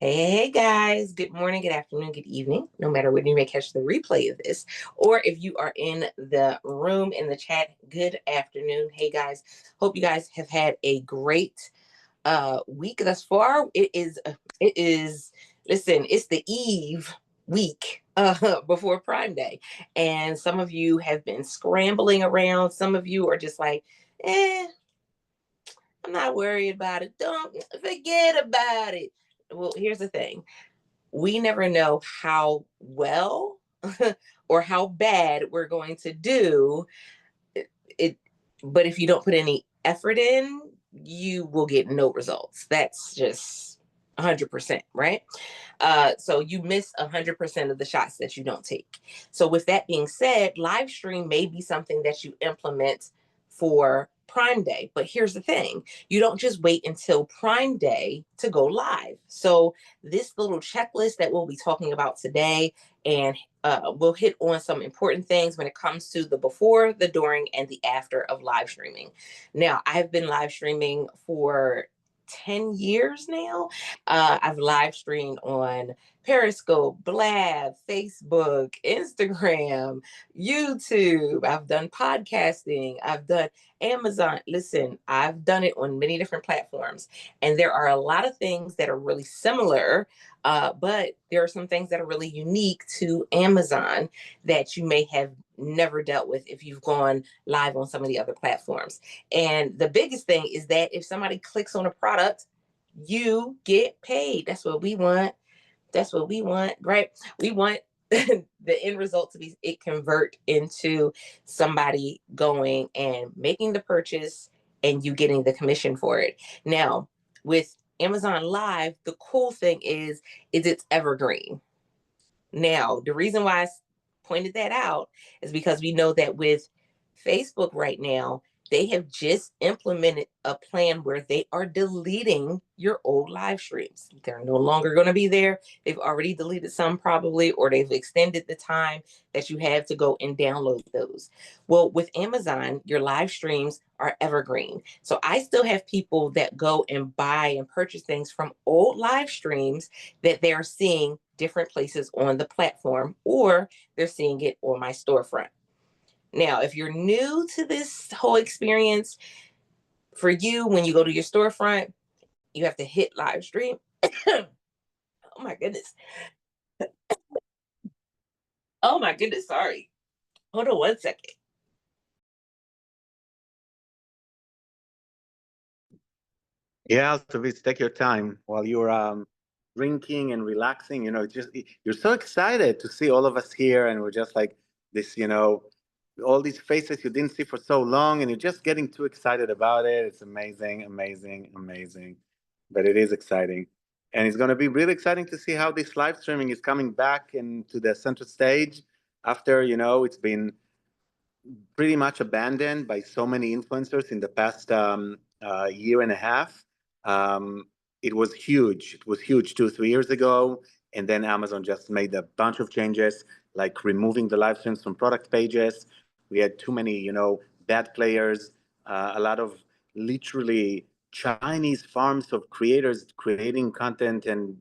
Hey guys, good morning, good afternoon, good evening, no matter when you may catch the replay of this, or if you are in the room in the chat, good afternoon. Hey guys, hope you guys have had a great week thus far. It is listen, it's the eve week before Prime Day. And some of you have been scrambling around. Some of you are just like, I'm not worried about it. Don't forget about it. Well, here's the thing. We never know how well or how bad we're going to do it, but if you don't put any effort in, you will get no results. That's just 100%, right? So you miss 100% of the shots that you don't take. So with that being said, live stream may be something that you implement for Prime Day. But here's the thing, you don't just wait until Prime Day to go live. So this little checklist that we'll be talking about today, and we'll hit on some important things when it comes to the before, the during, and the after of live streaming. Now, I've been live streaming for 10 years now. I've live streamed on Periscope, Blab, Facebook, Instagram, YouTube. I've done podcasting. I've done Amazon. Listen, I've done it on many different platforms. And there are a lot of things that are really similar, but there are some things that are really unique to Amazon that you may have never dealt with if you've gone live on some of the other platforms. And the biggest thing is that if somebody clicks on a product, you get paid. That's what we want. That's what we want, right? We want the end result to be it convert into somebody going and making the purchase and you getting the commission for it. Now, with Amazon Live, the cool thing is it's evergreen. Now, the reason why I pointed that out is because we know that with Facebook right now, they have just implemented a plan where they are deleting your old live streams. They're no longer going to be there. They've already deleted some probably, or they've extended the time that you have to go and download those. Well, with Amazon, your live streams are evergreen. So I still have people that go and buy and purchase things from old live streams that they're seeing different places on the platform, or they're seeing it on my storefront. Now, if you're new to this whole experience, for you, when you go to your storefront, you have to hit live stream. Oh my goodness. Oh my goodness. Sorry. Hold on one second. Yeah, Tavis, take your time while you're drinking and relaxing. Just you're so excited to see all of us here, and we're just like this, all these faces you didn't see for so long, and you're just getting too excited about it. It's amazing, amazing, amazing. But it is exciting. And it's going to be really exciting to see how this live streaming is coming back into the center stage after, it's been pretty much abandoned by so many influencers in the past year and a half. Um, it was huge. It was huge 2, 3 years ago. And then Amazon just made a bunch of changes, like removing the live streams from product pages. We had too many, bad players, a lot of literally Chinese farms of creators creating content and,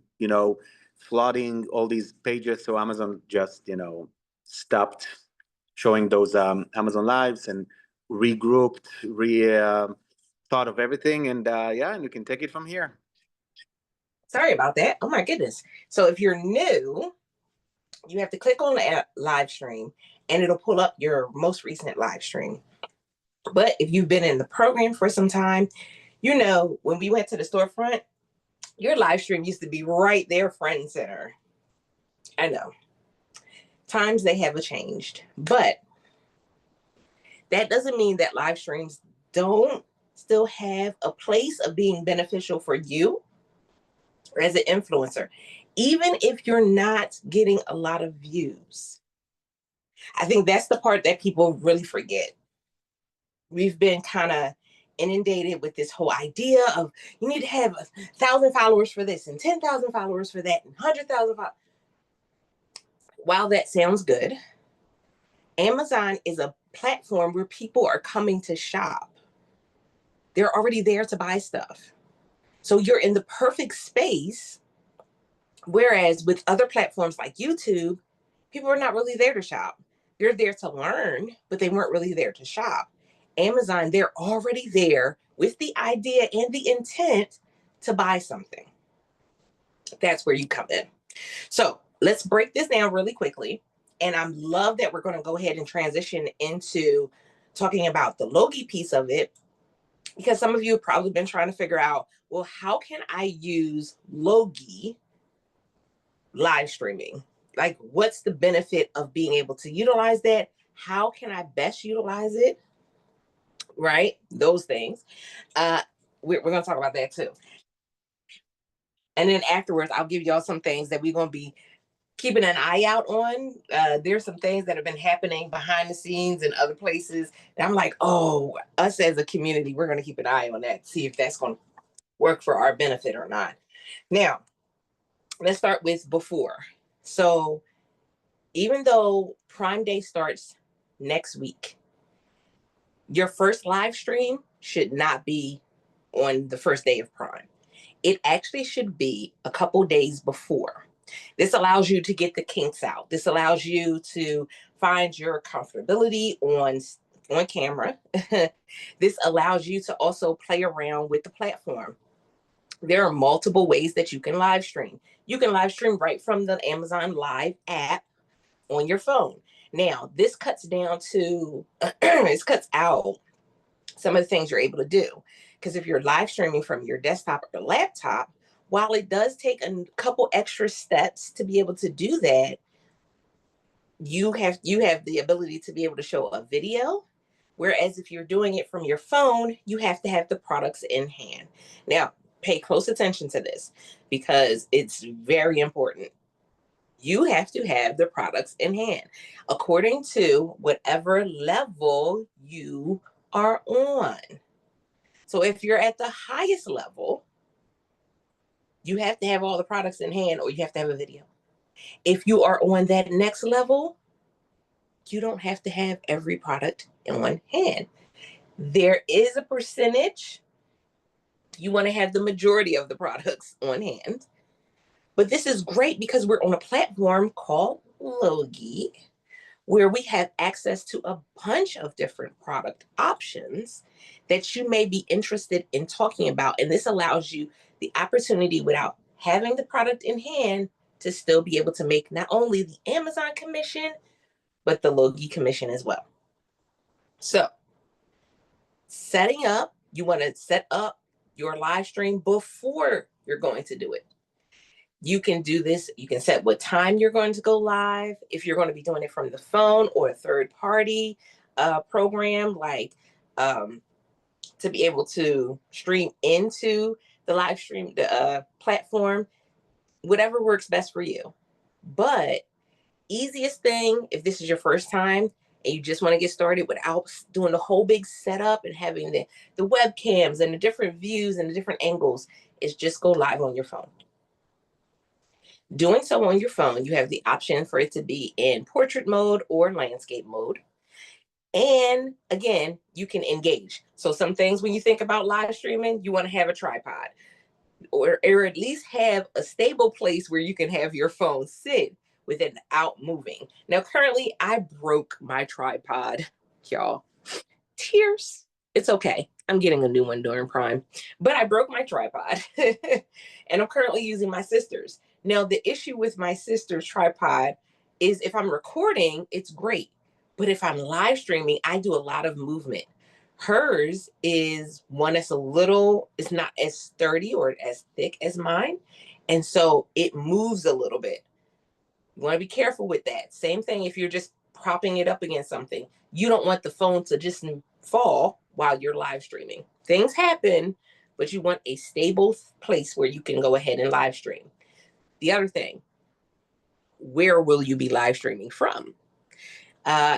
flooding all these pages. So Amazon just, stopped showing those Amazon Lives and regrouped, thought of everything. And yeah, and you can take it from here. Sorry about that. Oh my goodness. So if you're new, you have to click on the live stream and it'll pull up your most recent live stream. But if you've been in the program for some time, when we went to the storefront, your live stream used to be right there front and center. I know. Times they have changed, but that doesn't mean that live streams don't still have a place of being beneficial for you as an influencer, even if you're not getting a lot of views. I think that's the part that people really forget. We've been kind of inundated with this whole idea of you need to have 1,000 followers for this and 10,000 followers for that and 100,000 followers. While that sounds good, Amazon is a platform where people are coming to shop. They're already there to buy stuff. So you're in the perfect space Whereas with other platforms like YouTube, people are not really there to shop. They're there to learn, but they weren't really there to shop. Amazon, they're already there with the idea and the intent to buy something. That's where you come in. So let's break this down really quickly. And I love that we're going to go ahead and transition into talking about the Logie piece of it, because some of you have probably been trying to figure out, well, how can I use Logie live streaming? Like, what's the benefit of being able to utilize that? How can I best utilize it? Right? Those things. We're going to talk about that too. And then afterwards, I'll give y'all some things that we're going to be keeping an eye out on. There's some things that have been happening behind the scenes in other places. And I'm like, oh, us as a community, we're going to keep an eye on that, see if that's going to work for our benefit or not. Now, let's start with before. So even though Prime Day starts next week, your first live stream should not be on the first day of Prime. It actually should be a couple days before. This allows you to get the kinks out. This allows you to find your comfortability on camera. This allows you to also play around with the platform. There are multiple ways that you can live stream. You can live stream right from the Amazon Live app on your phone. Now, this cuts down to, this cuts out some of the things you're able to do. Because if you're live streaming from your desktop or laptop, while it does take a couple extra steps to be able to do that, you have the ability to be able to show a video. Whereas if you're doing it from your phone, you have to have the products in hand. Now, pay close attention to this because it's very important. You have to have the products in hand according to whatever level you are on. So if you're at the highest level, you have to have all the products in hand or you have to have a video. If you are on that next level, you don't have to have every product on hand. There is a percentage. You want to have the majority of the products on hand. But this is great because we're on a platform called Logie, where we have access to a bunch of different product options that you may be interested in talking about. And this allows you the opportunity without having the product in hand to still be able to make not only the Amazon commission, but the Logie commission as well. So setting up, you want to set up your live stream before you're going to do it. You can do this. You can set what time you're going to go live. If you're going to be doing it from the phone or a third party program, like to be able to stream into the live stream platform, whatever works best for you. But easiest thing, if this is your first time and you just want to get started without doing the whole big setup and having the webcams and the different views and the different angles, is just go live on your phone. Doing so on your phone, you have the option for it to be in portrait mode or landscape mode. And again, you can engage. So some things when you think about live streaming, you want to have a tripod or at least have a stable place where you can have your phone sit without moving. Now, currently, I broke my tripod, y'all. Tears. It's okay. I'm getting a new one during Prime, but I broke my tripod and I'm currently using my sister's. Now, the issue with my sister's tripod is if I'm recording, it's great. But if I'm live streaming, I do a lot of movement. Hers is one that's it's not as sturdy or as thick as mine. And so it moves a little bit. You want to be careful with that. Same thing if you're just propping it up against something. You don't want the phone to just fall while you're live streaming. Things happen, but you want a stable place where you can go ahead and live stream. The other thing, where will you be live streaming from?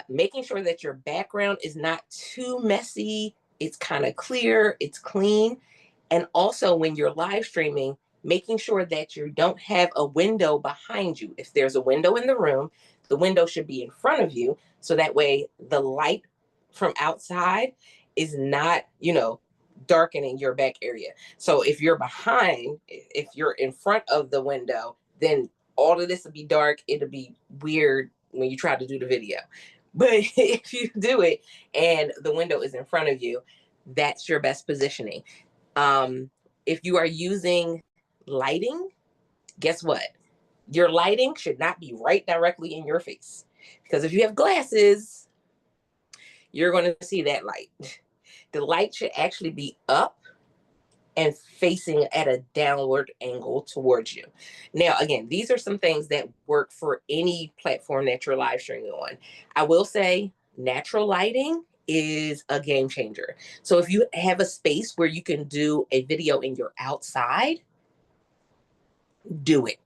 Making sure that your background is not too messy. It's kind of clear, it's clean. And also when you're live streaming, making sure that you don't have a window behind you. If there's a window in the room, the window should be in front of you. So that way the light from outside is not, darkening your back area. So if you're behind, if you're in front of the window, then all of this will be dark. It'll be weird when you try to do the video. But if you do it and the window is in front of you, that's your best positioning. If you are using lighting, guess what? Your lighting should not be right directly in your face. Because if you have glasses, you're going to see that light. The light should actually be up and facing at a downward angle towards you. Now, again, these are some things that work for any platform that you're live streaming on. I will say natural lighting is a game changer. So if you have a space where you can do a video and you're outside, do it.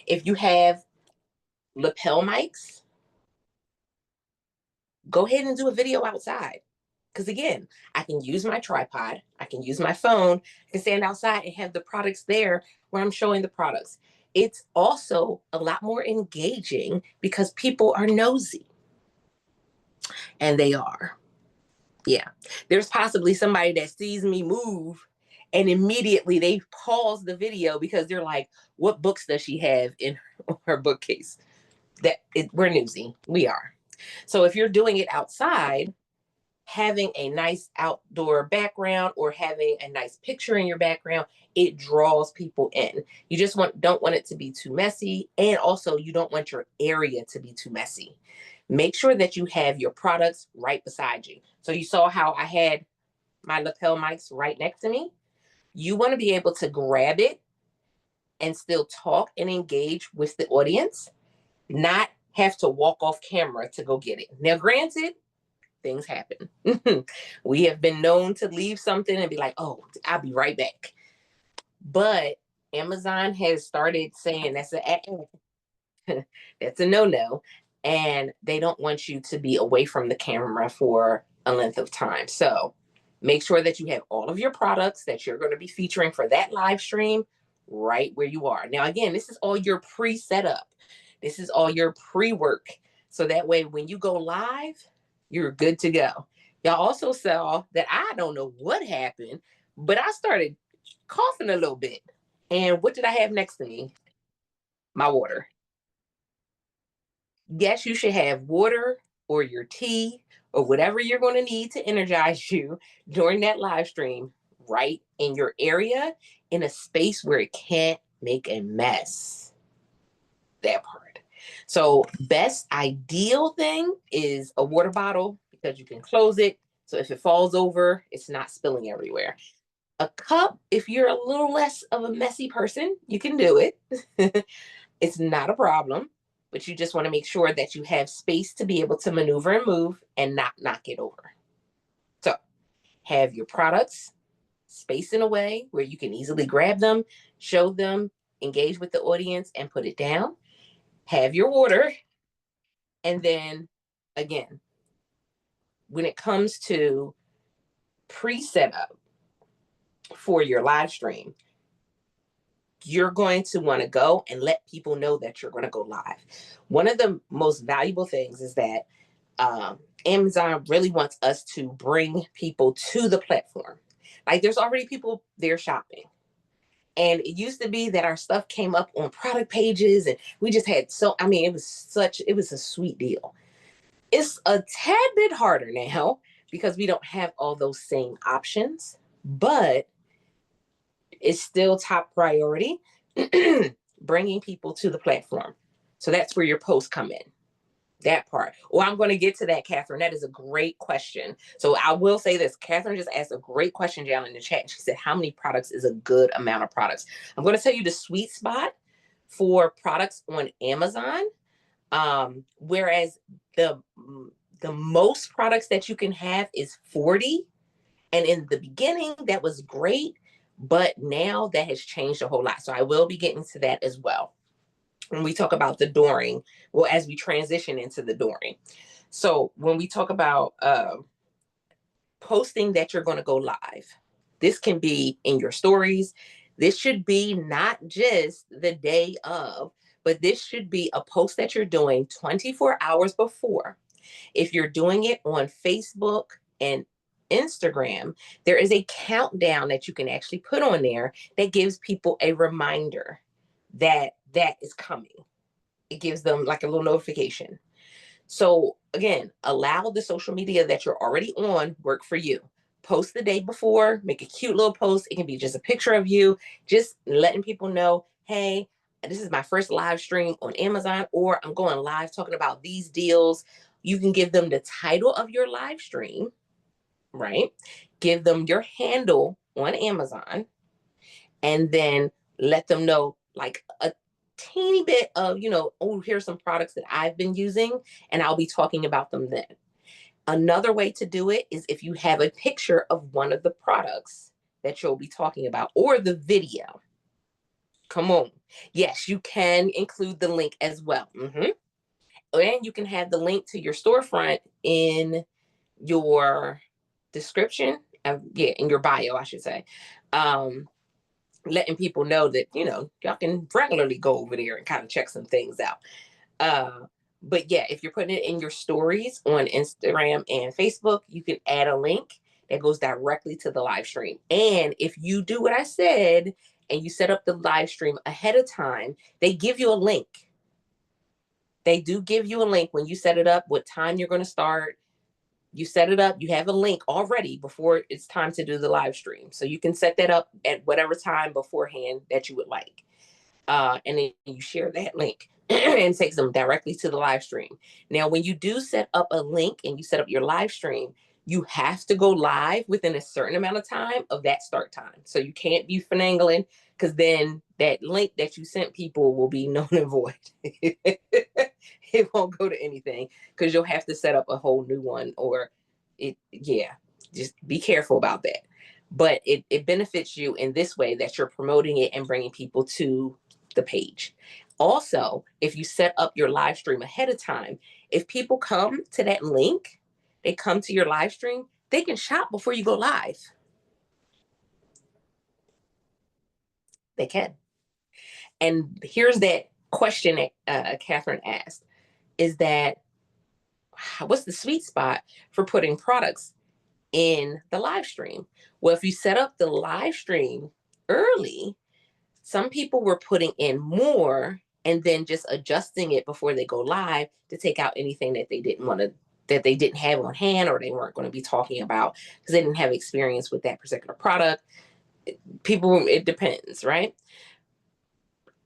If you have lapel mics, go ahead and do a video outside. Because again, I can use my tripod, I can use my phone, I can stand outside and have the products there where I'm showing the products. It's also a lot more engaging because people are nosy. And they are. Yeah. There's possibly somebody that sees me move and immediately they pause the video because they're like, what books does she have in her bookcase? We're nosy. We are. So if you're doing it outside, having a nice outdoor background or having a nice picture in your background, it draws people in. You just don't want it to be too messy. And also you don't want your area to be too messy. Make sure that you have your products right beside you. So you saw how I had my lapel mics right next to me. You want to be able to grab it and still talk and engage with the audience, not have to walk off camera to go get it. Now, granted, things happen. We have been known to leave something and be like, oh, I'll be right back. But Amazon has started saying that's a no-no. And they don't want you to be away from the camera for a length of time. So make sure that you have all of your products that you're going to be featuring for that live stream right where you are. Now, again, this is all your pre-setup. This is all your pre-work. So that way, when you go live, you're good to go. Y'all also saw that I don't know what happened, but I started coughing a little bit. And what did I have next to me? My water. Yes, you should have water or your tea or whatever you're going to need to energize you during that live stream right in your area in a space where it can't make a mess. That part. So best ideal thing is a water bottle because you can close it. So if it falls over, it's not spilling everywhere. A cup, if you're a little less of a messy person, you can do it. It's not a problem, but you just want to make sure that you have space to be able to maneuver and move and not knock it over. So have your products spaced in a way where you can easily grab them, show them, engage with the audience, and put it down. Have your water. And then again, when it comes to pre-setup for your live stream, you're going to want to go and let people know that you're going to go live. One of the most valuable things is that Amazon really wants us to bring people to the platform. Like there's already people there shopping. And it used to be that our stuff came up on product pages and we just had it was a sweet deal. It's a tad bit harder now because we don't have all those same options, but it's still top priority bringing people to the platform. So that's where your posts come in. That part. Well, I'm going to get to that, Catherine. That is a great question. So I will say this. Catherine just asked a great question down in the chat. She said, how many products is a good amount of products? I'm going to tell you the sweet spot for products on Amazon. Whereas the most products that you can have is 40. And in the beginning, that was great. But now that has changed a whole lot. So I will be getting to that as well when we talk about the during, well, as we transition into the during. So when we talk about posting that you're going to go live, this can be in your stories. This should be not just the day of, but this should be a post that you're doing 24 hours before. If you're doing it on Facebook and Instagram, there is a countdown that you can actually put on there that gives people a reminder that is coming. It gives them like a little notification. So again, allow the social media that you're already on work for you. Post the day before, make a cute little post. It can be just a picture of you, just letting people know, hey, this is my first live stream on Amazon, or I'm going live talking about these deals. You can give them the title of your live stream, right? Give them your handle on Amazon, and then let them know like a teeny bit of, oh, here's some products that I've been using, and I'll be talking about them then. Another way to do it is if you have a picture of one of the products that you'll be talking about, or the video. Come on. Yes, you can include the link as well. And you can have the link to your storefront in your description, in your bio, I should say. Letting people know that, y'all can regularly go over there and kind of check some things out. But yeah, if you're putting it in your stories on Instagram and Facebook, you can add a link that goes directly to the live stream. And if you do what I said and you set up the live stream ahead of time, they give you a link. They do give you a link when you set it up, what time you're going to start. You set it up, you have a link already before it's time to do the live stream. So you can set that up at whatever time beforehand that you would like. And then you share that link and it takes them directly to the live stream. Now, when you do set up a link and you set up your live stream, you have to go live within a certain amount of time of that start time. So you can't be finagling, because then that link that you sent people will be null and void. It won't go to anything because you'll have to set up a whole new one, or just be careful about that. But it benefits you in this way, that you're promoting it and bringing people to the page. Also, if you set up your live stream ahead of time, if people come to that link, they come to your live stream, they can shop before you go live. They can. And here's that question that Catherine asked, is that what's the sweet spot for putting products in the live stream? Well, if you set up the live stream early, some people were putting in more and then just adjusting it before they go live to take out anything that they didn't have on hand, or they weren't going to be talking about because they didn't have experience with that particular product. It depends, right?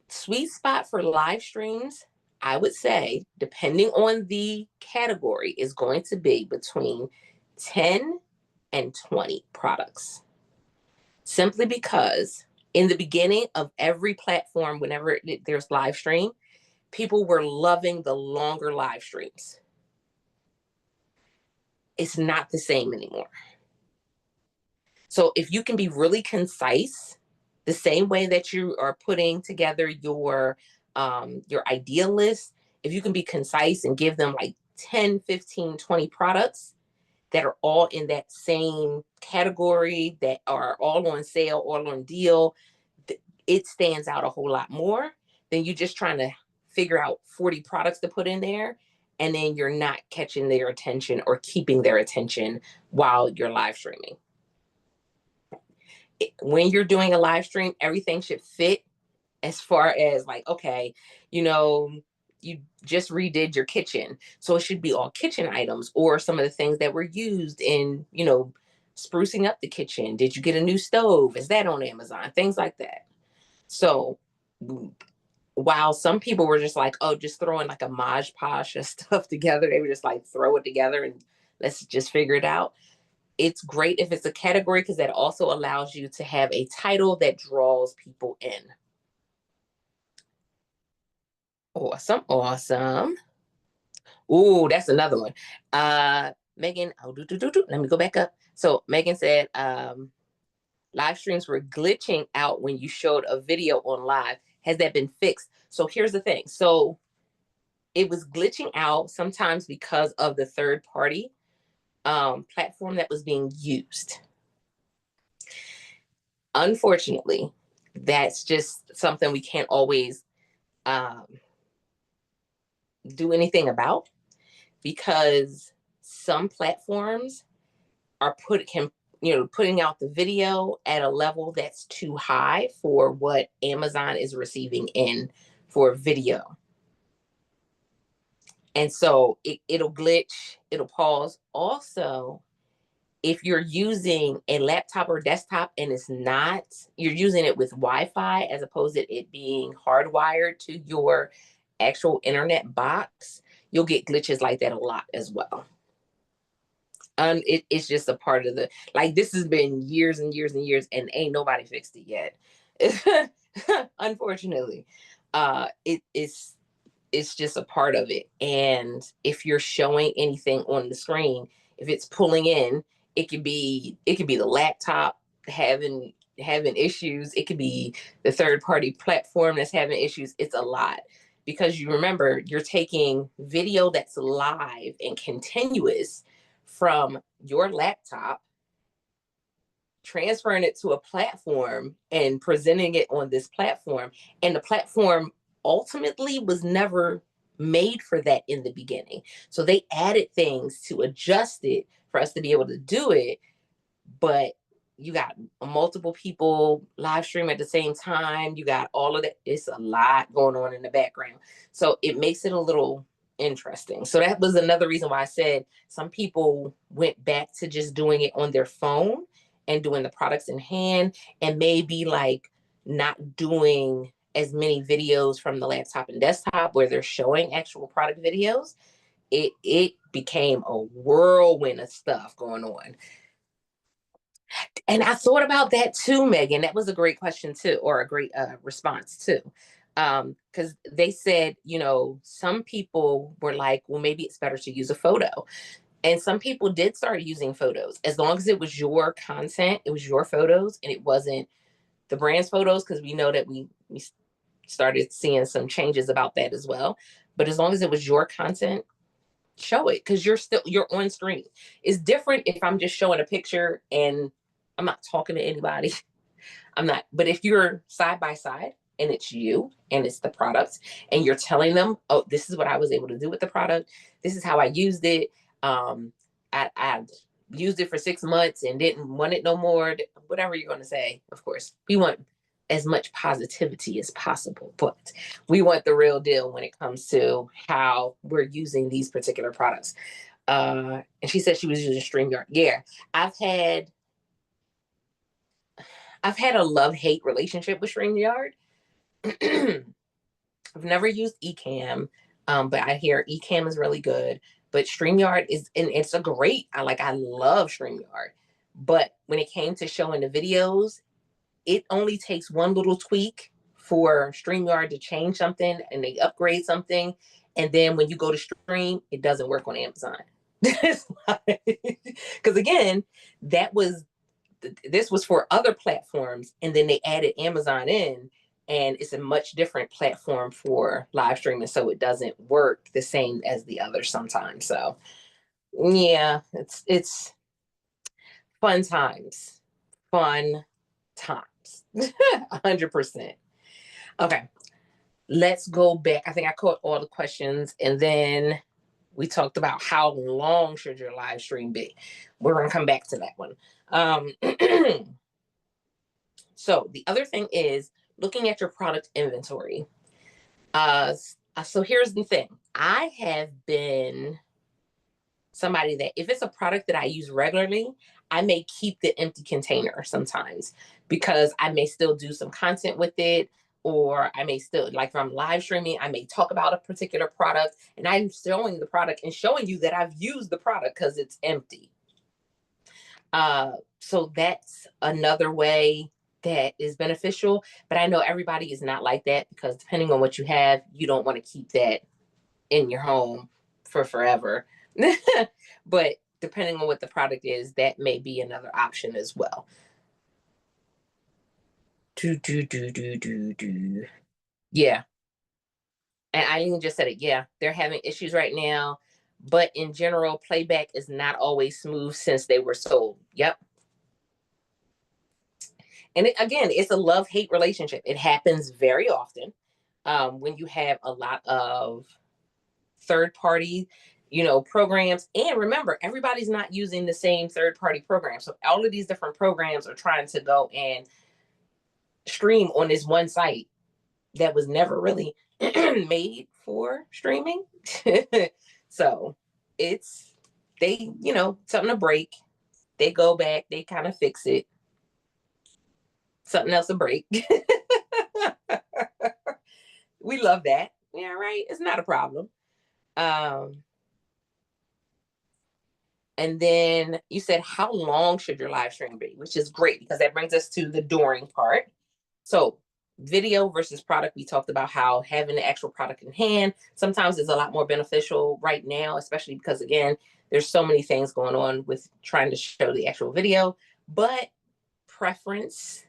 Sweet spot for live streams, I would say, depending on the category, is going to be between 10 and 20 products. Simply because in the beginning of every platform, whenever there's live stream, people were loving the longer live streams. It's not the same anymore. So if you can be really concise, the same way that you are putting together your idea list, if you can be concise and give them like 10, 15, 20 products that are all in that same category, that are all on sale, all on deal, it stands out a whole lot more than you just trying to figure out 40 products to put in there, and then you're not catching their attention or keeping their attention while you're live streaming. When you're doing a live stream, everything should fit, as far as like, okay, you just redid your kitchen, so it should be all kitchen items, or some of the things that were used in, sprucing up the kitchen. Did you get a new stove? Is that on Amazon? Things like that. So while some people were just like, oh, just throwing like a modge podge of stuff together, they were just like, throw it together and let's just figure it out. It's great if it's a category, because that also allows you to have a title that draws people in. Awesome. Ooh, that's another one. Megan, let me go back up. So Megan said, live streams were glitching out when you showed a video on live. Has that been fixed? So here's the thing. So it was glitching out sometimes because of the third party platform that was being used. Unfortunately, that's just something we can't always do anything about, because some platforms putting out the video at a level that's too high for what Amazon is receiving in for video. And so it'll glitch, it'll pause. Also, if you're using a laptop or desktop and you're using it with Wi-Fi as opposed to it being hardwired to your actual internet box, you'll get glitches like that a lot as well. It's just a part of this has been years and years and years, and ain't nobody fixed it yet. Unfortunately. It's just a part of it. And if you're showing anything on the screen, if it's pulling in, it could be the laptop having issues. It could be the third party platform that's having issues. It's a lot, because you remember, you're taking video that's live and continuous from your laptop, transferring it to a platform and presenting it on this platform. And the platform ultimately was never made for that in the beginning. So they added things to adjust it for us to be able to do it. But you got multiple people live stream at the same time. You got all of that. It's a lot going on in the background. So it makes it a little interesting. So that was another reason why I said some people went back to just doing it on their phone and doing the products in hand, and maybe like not doing as many videos from the laptop and desktop where they're showing actual product videos. It became a whirlwind of stuff going on. And I thought about that too, Megan. That was a great question too, or a great response too. Because they said, some people were like, well, maybe it's better to use a photo. And some people did start using photos, as long as it was your content, it was your photos, and it wasn't the brand's photos, because we know that we started seeing some changes about that as well. But as long as it was your content, show it, because you're on screen. It's different if I'm just showing a picture and I'm not talking to anybody. I'm not. But if you're side by side and it's you and it's the product, and you're telling them, oh, this is what I was able to do with the product, this is how I used it. I used it for 6 months and didn't want it no more. Whatever you're going to say. Of course, we want as much positivity as possible, but we want the real deal when it comes to how we're using these particular products. And she said she was using StreamYard. Yeah, I've had a love-hate relationship with StreamYard. I've never used Ecamm, but I hear Ecamm is really good. But StreamYard it's a great. I love StreamYard. But when it came to showing the videos, it only takes one little tweak for StreamYard to change something, and they upgrade something. And then when you go to stream, it doesn't work on Amazon. Because again, this was for other platforms, and then they added Amazon in, and it's a much different platform for live streaming. So it doesn't work the same as the others sometimes. So yeah, it's fun times. Fun times. 100%. Okay, let's go back. I think I caught all the questions, and then we talked about how long should your live stream be. We're going to come back to that one. So the other thing is looking at your product inventory. So here's the thing. I have been somebody that if it's a product that I use regularly, I may keep the empty container sometimes, because I may still do some content with it, or I may still, like if I'm live streaming, I may talk about a particular product, and I'm showing the product and showing you that I've used the product because it's empty. So that's another way that is beneficial. But I know everybody is not like that, because depending on what you have, you don't want to keep that in your home for forever. But depending on what the product is, that may be another option as well. Yeah. And Eileen just said it. Yeah, they're having issues right now. But in general, playback is not always smooth since they were sold. Yep. And again, it's a love-hate relationship. It happens very often when you have a lot of third party programs. And remember, everybody's not using the same third-party program. So all of these different programs are trying to go and stream on this one site that was never really made for streaming. So it's, they, something to break. They go back, they kind of fix it. Something else to break. We love that. Yeah, right. It's not a problem. And then you said, how long should your live stream be? Which is great because that brings us to the during part. So video versus product, we talked about how having the actual product in hand sometimes is a lot more beneficial right now, especially because, again, there's so many things going on with trying to show the actual video. But preference,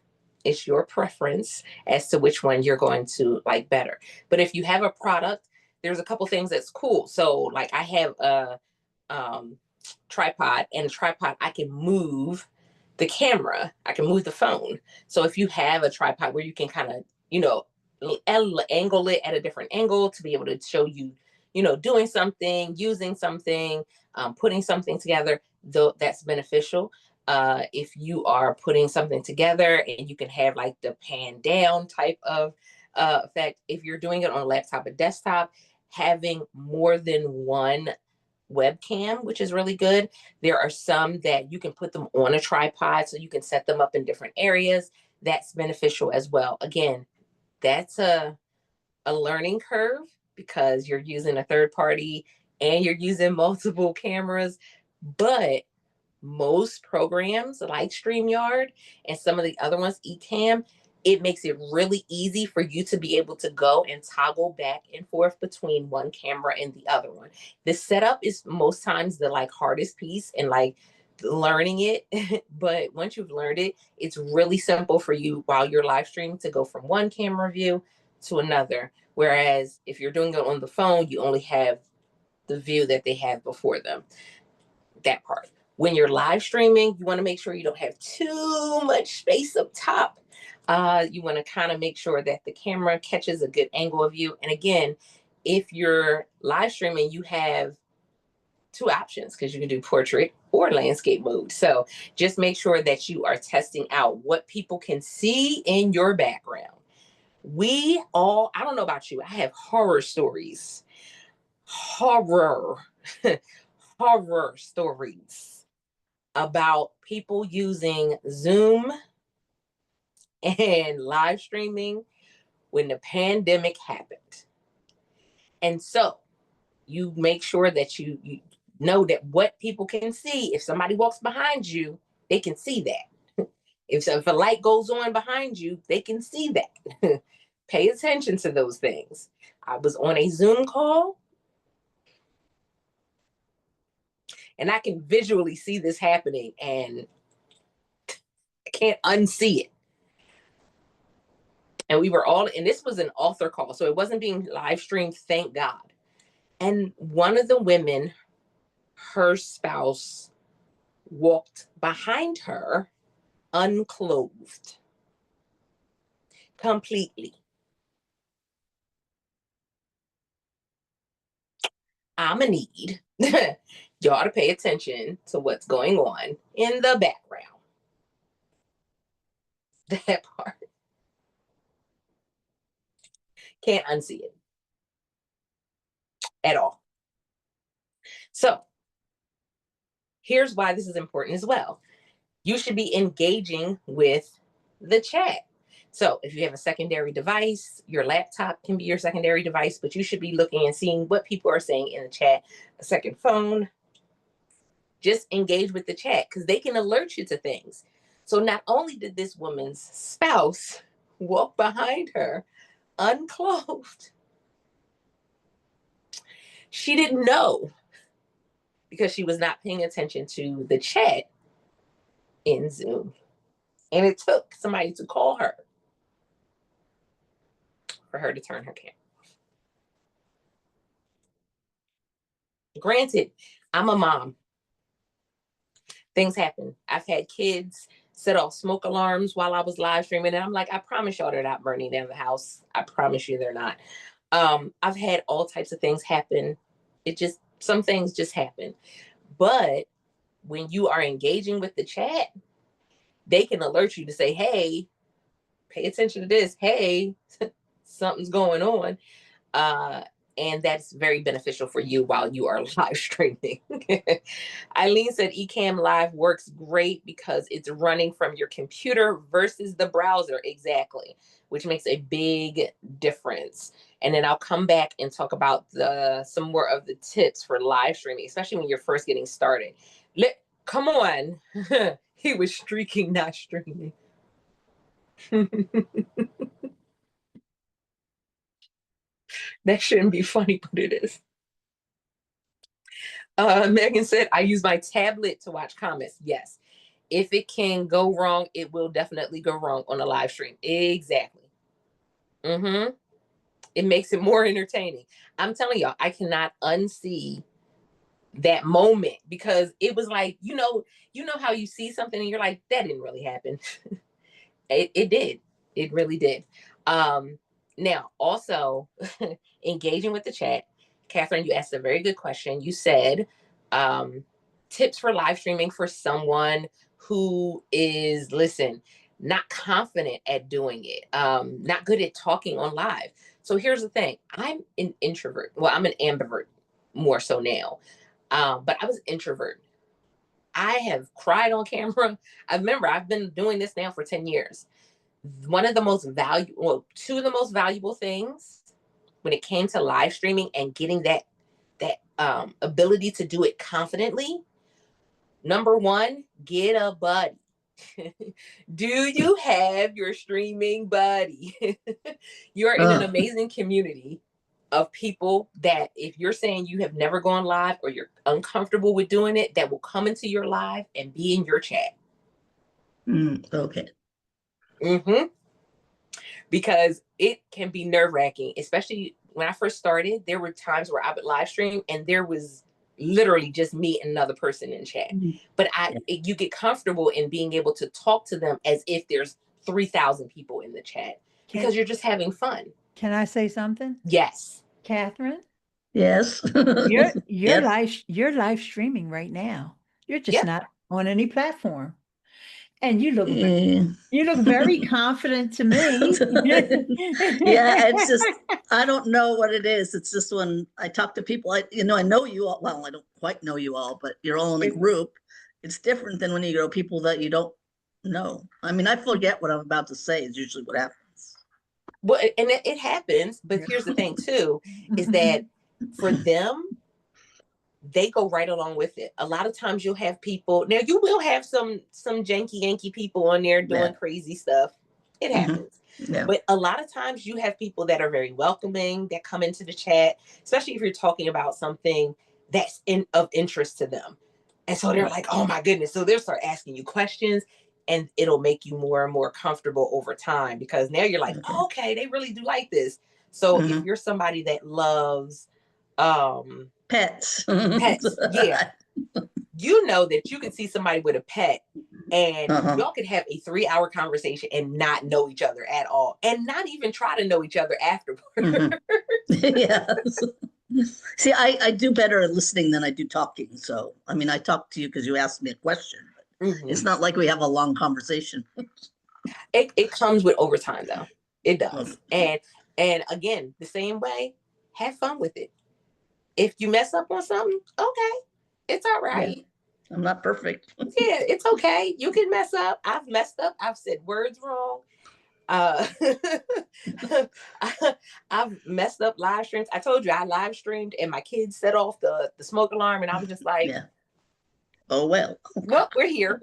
it's your preference as to which one you're going to like better. But if you have a product, there's a couple things that's cool. So like I have a tripod, and a tripod, I can move the camera, I can move the phone. So if you have a tripod where you can kind of, angle it at a different angle to be able to show you, doing something, using something, putting something together, though that's beneficial. If you are putting something together and you can have like the pan down type of effect, if you're doing it on a laptop or desktop, having more than one webcam, which is really good. There are some that you can put them on a tripod so you can set them up in different areas. That's beneficial as well. Again, that's a learning curve because you're using a third party and you're using multiple cameras, but most programs like StreamYard and some of the other ones, Ecamm, it makes it really easy for you to be able to go and toggle back and forth between one camera and the other one. The setup is most times the like hardest piece and like learning it. But once you've learned it, it's really simple for you while you're live streaming to go from one camera view to another. Whereas if you're doing it on the phone, you only have the view that they have before them. That part. When you're live streaming, you want to make sure you don't have too much space up top. You want to kind of make sure that the camera catches a good angle of you. And again, if you're live streaming, you have two options because you can do portrait or landscape mode. So just make sure that you are testing out what people can see in your background. I don't know about you, I have horror stories. Horror stories about people using Zoom and live streaming when the pandemic happened. And so you make sure that you know that what people can see. If somebody walks behind you, they can see that. If a light goes on behind you, they can see that. Pay attention to those things. I was on a Zoom call and I can visually see this happening and I can't unsee it. And we were all, and this was an author call, so it wasn't being live streamed, thank God. And one of the women, her spouse, walked behind her unclothed completely. I'm gonna need y'all to pay attention to what's going on in the background. That part. Can't unsee it at all. So here's why this is important as well. You should be engaging with the chat. So if you have a secondary device, your laptop can be your secondary device, but you should be looking and seeing what people are saying in the chat. A second phone, just engage with the chat because they can alert you to things. So not only did this woman's spouse walk behind her unclothed, she didn't know because she was not paying attention to the chat in Zoom. And it took somebody to call her for her to turn her camera. Granted, I'm a mom. Things happen. I've had kids set off smoke alarms while I was live streaming, and I'm like, I promise y'all they're not burning down the house. I promise you they're not. I've had all types of things happen. It just Some things just happen. But when you are engaging with the chat, they can alert you to say, hey, pay attention to this. Hey, something's going on. Uh, and that's very beneficial for you while you are live streaming. Eileen said Ecamm Live works great because it's running from your computer versus the browser. Exactly, which makes a big difference. And then I'll come back and talk about some more of the tips for live streaming, especially when you're first getting started. Come on. He was streaking, not streaming. That shouldn't be funny, but it is. Megan said, I use my tablet to watch comments. Yes. If it can go wrong, it will definitely go wrong on a live stream. Exactly. Mm-hmm. It makes it more entertaining. I'm telling y'all, I cannot unsee that moment because it was like, you know how you see something and you're like, that didn't really happen. It did. It really did. Now, also engaging with the chat. Catherine, you asked a very good question. You said tips for live streaming for someone who is, not confident at doing it, not good at talking on live. So here's the thing. I'm an introvert. Well, I'm an ambivert more so now. But I was an introvert. I have cried on camera. I remember I've been doing this now for 10 years. One of the most valuable, well, two of the most valuable things when it came to live streaming and getting that ability to do it confidently. Number one, get a buddy. Do you have your streaming buddy? You're in an amazing community of people that if you're saying you have never gone live or you're uncomfortable with doing it, that will come into your live and be in your chat. Okay. Mm-hmm. Because it can be nerve-wracking, especially when I first started. There were times where I would live stream and there was literally just me and another person in chat. But you get comfortable in being able to talk to them as if there's 3,000 people in the chat because you're just having fun. Can I say something? Yes. Catherine? Yes. You're live streaming right now. You're just not on any platform. And you look very confident to me. Yeah, it's just, I don't know what it is. It's just when I talk to people, I know you all, well, I don't quite know you all, but you're all in a group. It's different than when you go people that you don't know. I mean, I forget what I'm about to say is usually what happens. Well, and it happens, but here's the thing too, is that for them, they go right along with it. A lot of times you'll have people, now you will have some janky Yankee people on there doing crazy stuff. It happens. But a lot of times you have people that are very welcoming, that come into the chat, especially if you're talking about something that's of interest to them. And so they're like, oh my goodness. So they'll start asking you questions and it'll make you more and more comfortable over time because now you're like, oh, okay, they really do like this. So if you're somebody that loves pets, yeah, you know that you can see somebody with a pet and y'all could have a 3-hour conversation and not know each other at all and not even try to know each other afterwards. Yes. See, I do better at listening than I do talking. So, I mean, I talk to you because you asked me a question, but it's not like we have a long conversation. It comes with overtime though. It does. And again, the same way, have fun with it. If you mess up on something, okay, it's all right. Yeah. I'm not perfect. Yeah, it's okay. You can mess up. I've messed up. I've said words wrong. I've messed up live streams. I told you I live streamed and my kids set off the smoke alarm and I was just like, oh, well, we're here.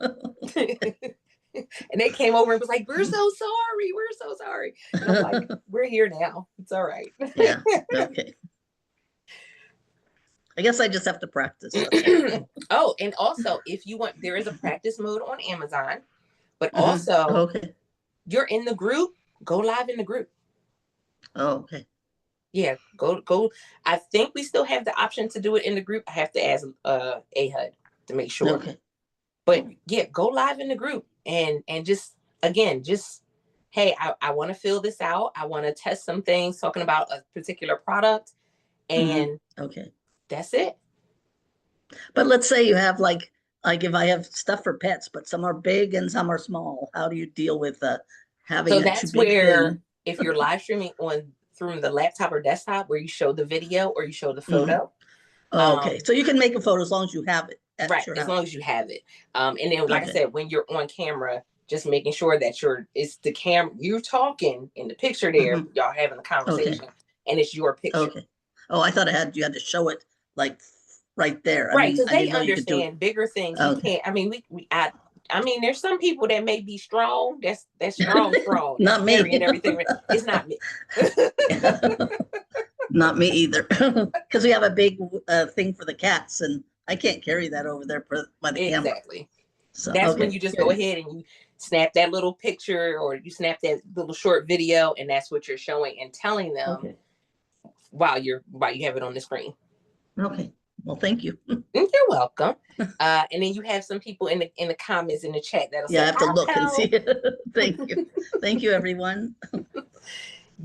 And they came over and was like, we're so sorry. We're so sorry. And I'm like, we're here now. It's all right. Yeah. Okay. I guess I just have to practice. Oh, and also if you want, there is a practice mode on Amazon, but also you're in the group, go live in the group. Oh, okay. Yeah, go. I think we still have the option to do it in the group. I have to ask AHUD to make sure. Okay. But yeah, go live in the group and just, again, just, hey, I want to fill this out. I want to test some things talking about a particular product. And okay, that's it. But let's say you have like if I have stuff for pets, but some are big and some are small. How do you deal with having So a that's too big where thing? if you're live streaming on through the laptop or desktop where you show the video or you show the Mhm. photo. Okay, so you can make a photo as long as you have it at Right, your as house. long as you have it. And then, like I Okay. said, when you're on camera, just making sure that it's the camera, you're talking in the picture there, Mhm. y'all having a conversation, Okay. and it's your picture. Okay. Oh, I thought you had to show it like right there. I Right, mean, because I they didn't know you could do it. understand bigger things. You Okay. can't. I mean, I mean, there's some people that may be strong. That's strong, and Not scary and me. everything. It's not me. Not me either. Because we have a big thing for the cats, and I can't carry that over there by the camera. Exactly. So That's when okay. you just go ahead and you snap that little picture or you snap that little short video, and that's what you're showing and telling them Okay. while you have it on the screen. Okay. Well, thank you. You're welcome. And then you have some people in the comments in the chat that'll say, Yeah, I have to look and help. see. Thank you. Thank you, everyone.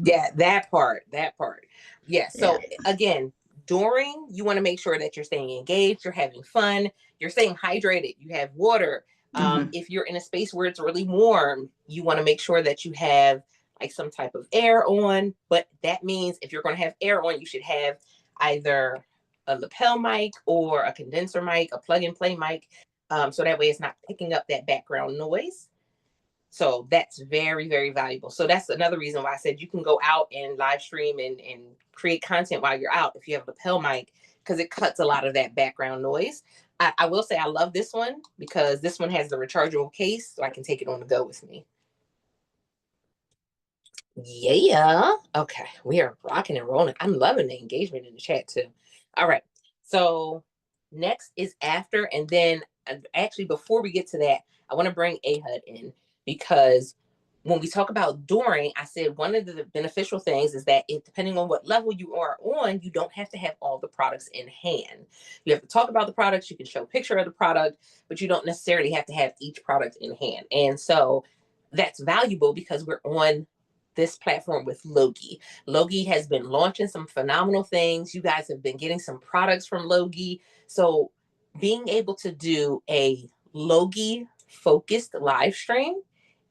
Yeah, that part. Yeah. So Yeah. again, during, you want to make sure that you're staying engaged, you're having fun, you're staying hydrated, you have water. Mhm. If you're in a space where it's really warm, you want to make sure that you have like some type of air on. But that means if you're going to have air on, you should have either a lapel mic or a condenser mic, a plug and play mic. So that way it's not picking up that background noise. So that's very, very valuable. So that's another reason why I said you can go out and live stream and create content while you're out if you have a lapel mic, because it cuts a lot of that background noise. I will say I love this one because this one has the rechargeable case, so I can take it on the go with me. Yeah. Okay. We are rocking and rolling. I'm loving the engagement in the chat too. All right. So next is after, and then actually before we get to that, I want to bring Ahud in because when we talk about during, I said one of the beneficial things is that depending on what level you are on, you don't have to have all the products in hand. You have to talk about the products, you can show a picture of the product, but you don't necessarily have to have each product in hand. And so that's valuable because we're on this platform with Logie. Logie has been launching some phenomenal things. You guys have been getting some products from Logie. So being able to do a Logie focused live stream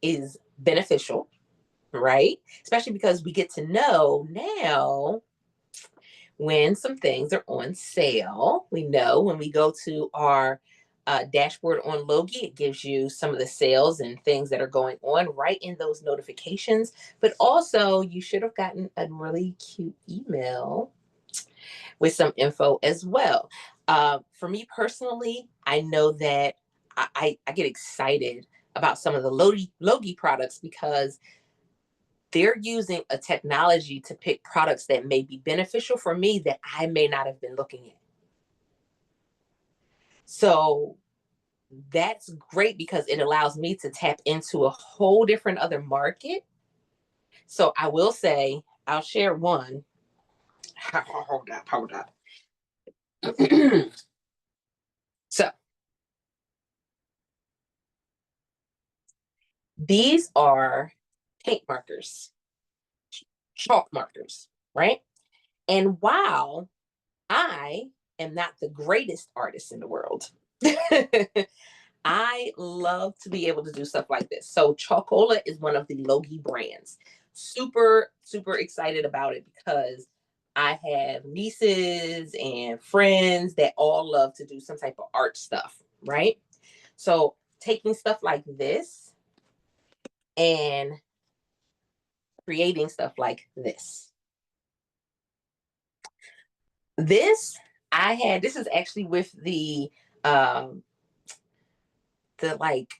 is beneficial, right? Especially because we get to know now when some things are on sale. We know when we go to our dashboard on Logie, it gives you some of the sales and things that are going on right in those notifications. But also, you should have gotten a really cute email with some info as well. For me personally, I know that I get excited about some of the Logie products because they're using a technology to pick products that may be beneficial for me that I may not have been looking at. So that's great because it allows me to tap into a whole different other market. So I will say, I'll share one. Hold up. So these are paint markers, chalk markers, right? And while I am not the greatest artist in the world, I love to be able to do stuff like this. So Chalkola is one of the Logie brands. Super, super excited about it because I have nieces and friends that all love to do some type of art stuff, right? So taking stuff like this and creating stuff like this. This is actually with the like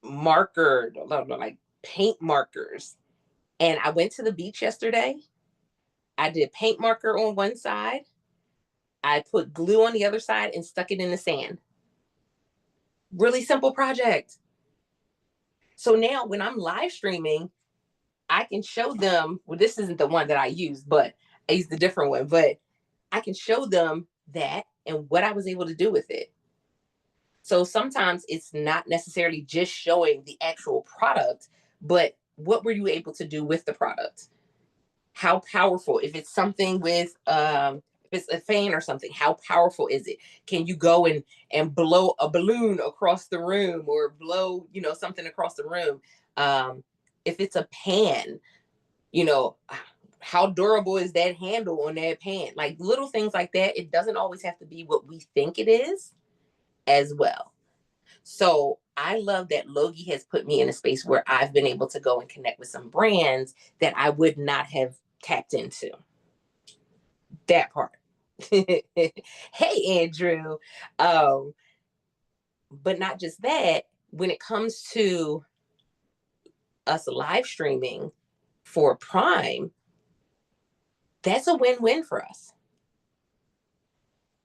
marker, like paint markers. And I went to the beach yesterday. I did paint marker on one side. I put glue on the other side and stuck it in the sand. Really simple project. So now when I'm live streaming, I can show them, well, this isn't the one that I used, but I used a different one, but I can show them that and what I was able to do with it. So sometimes it's not necessarily just showing the actual product, but what were you able to do with the product? How powerful, if it's something with if it's a fan or something, how powerful is it? Can you go and blow a balloon across the room, or blow, you know, something across the room? If it's a pan, you know, how durable is that handle on that pan? Like little things like that. It doesn't always have to be what we think it is as well. So I love that Logie has put me in a space where I've been able to go and connect with some brands that I would not have tapped into. That part. Hey, Andrew. But not just that, when it comes to us live streaming for Prime, that's a win-win for us.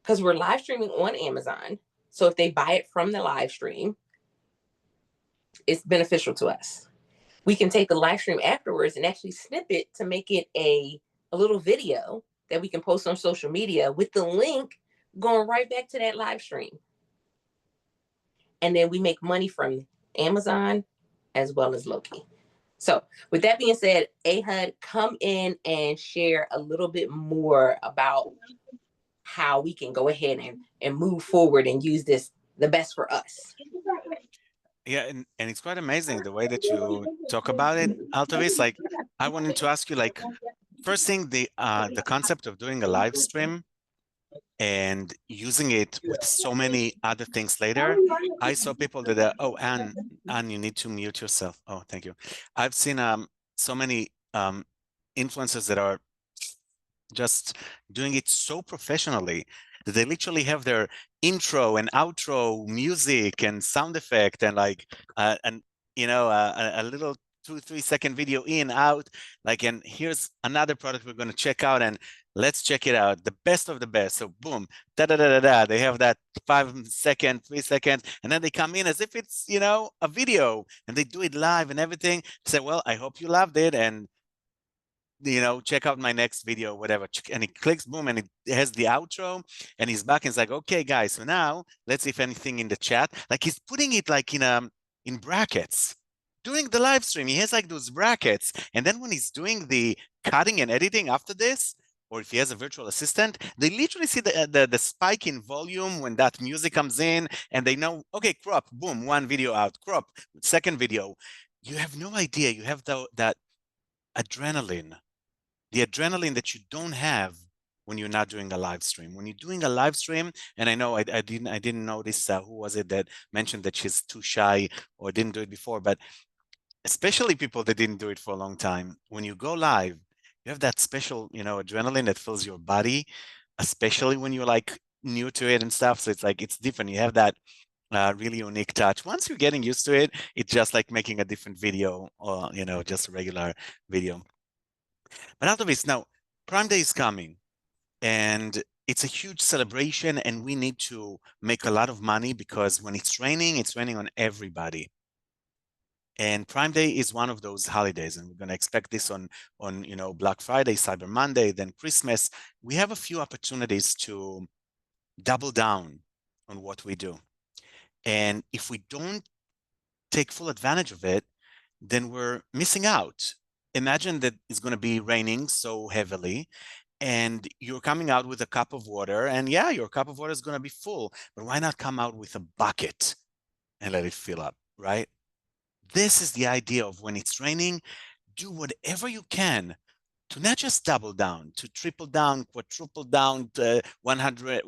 Because we're live streaming on Amazon. So if they buy it from the live stream, it's beneficial to us. We can take the live stream afterwards and actually snip it to make it a little video that we can post on social media with the link going right back to that live stream. And then we make money from Amazon as well as Logie. So with that being said, Ahud, come in and share a little bit more about how we can go ahead and move forward and use this the best for us. Yeah, and it's quite amazing the way that you talk about it, Altavis. Like, I wanted to ask you, like, first thing, the concept of doing a live stream and using it with so many other things later. I saw people that are, oh, Anne, you need to mute yourself. Oh, thank you. I've seen so many influencers that are just doing it so professionally that they literally have their intro and outro music and sound effect and like and you know a little 2-3 second video in out, like, and here's another product we're going to check out and let's check it out, the best of the best. So boom, da da da da da, they have that 5 second, 3 seconds, and then they come in as if it's, you know, a video, and they do it live and everything. Say, well, I hope you loved it, and you know, check out my next video, whatever. And he clicks, boom, and it has the outro, and he's back and he's like, okay, guys, so now let's see if anything in the chat. Like, he's putting it like in brackets. During the live stream, he has like those brackets. And then when he's doing the cutting and editing after this, or if he has a virtual assistant, they literally see the spike in volume when that music comes in, and they know, okay, crop, boom, one video out, crop, second video. You have no idea. You have that adrenaline. The adrenaline that you don't have when you're not doing a live stream. When you're doing a live stream, and I know I didn't notice who was it that mentioned that she's too shy or didn't do it before, but especially people that didn't do it for a long time, when you go live, you have that special, you know, adrenaline that fills your body, especially when you're like new to it and stuff. So it's like, it's different. You have that really unique touch. Once you're getting used to it, it's just like making a different video, or, you know, just a regular video. But out of this, now, Prime Day is coming, and it's a huge celebration, and we need to make a lot of money because when it's raining on everybody. And Prime Day is one of those holidays, and we're going to expect this on you know, Black Friday, Cyber Monday, then Christmas. We have a few opportunities to double down on what we do. And if we don't take full advantage of it, then we're missing out. Imagine that it's going to be raining so heavily, and you're coming out with a cup of water, and yeah, your cup of water is going to be full, but why not come out with a bucket and let it fill up, right? This is the idea of when it's raining, do whatever you can to not just double down, to triple down, quadruple down, 100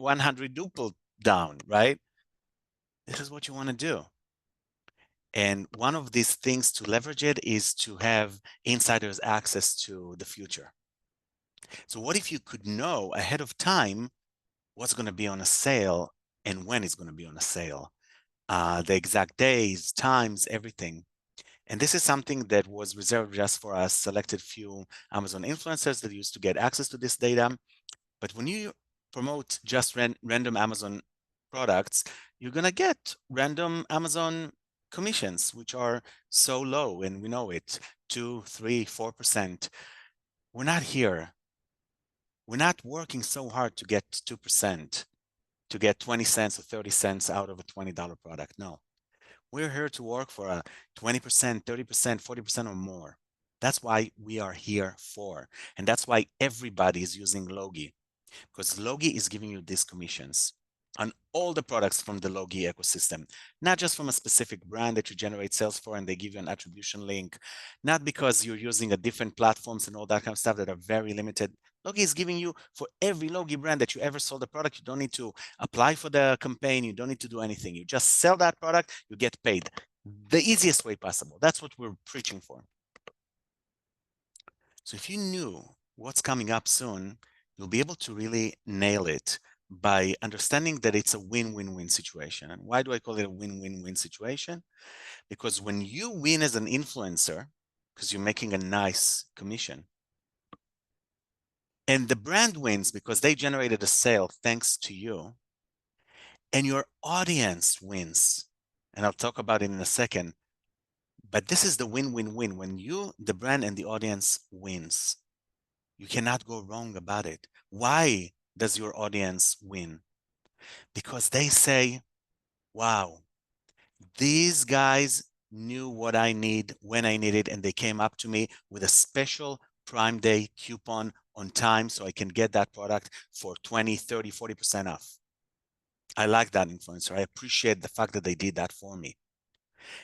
duple down, right? This is what you want to do. And one of these things to leverage it is to have insiders access to the future. So what if you could know ahead of time what's going to be on a sale and when it's going to be on a sale, the exact days, times, everything. And this is something that was reserved just for a selected few Amazon influencers that used to get access to this data. But when you promote just random Amazon products, you're going to get random Amazon commissions, which are so low, and we know it, 2, 3, 4%. We're not here. We're not working so hard to get 2%, to get 20 cents or 30 cents out of a $20 product. No, we're here to work for a 20%, 30%, 40% or more. That's why we are here for, and that's why everybody is using Logie. because Logie is giving you these commissions on all the products from the Logie ecosystem, not just from a specific brand that you generate sales for and they give you an attribution link, not because you're using a different platforms and all that kind of stuff that are very limited. Logie is giving you for every Logie brand that you ever sold a product. You don't need to apply for the campaign. You don't need to do anything. You just sell that product, you get paid the easiest way possible. That's what we're preaching for. So if you knew what's coming up soon, you'll be able to really nail it by understanding that it's a win-win-win situation. And why do I call it a win-win-win situation? Because when you win as an influencer, because you're making a nice commission, and the brand wins because they generated a sale thanks to you, and your audience wins, and I'll talk about it in a second, but this is the win-win-win. When you, the brand and the audience wins, you cannot go wrong about it. Why does your audience win? Because they say, wow, these guys knew what I need when I need it, and they came up to me with a special Prime Day coupon on time so I can get that product for 20, 30, 40% off. I like that influencer. I appreciate the fact that they did that for me.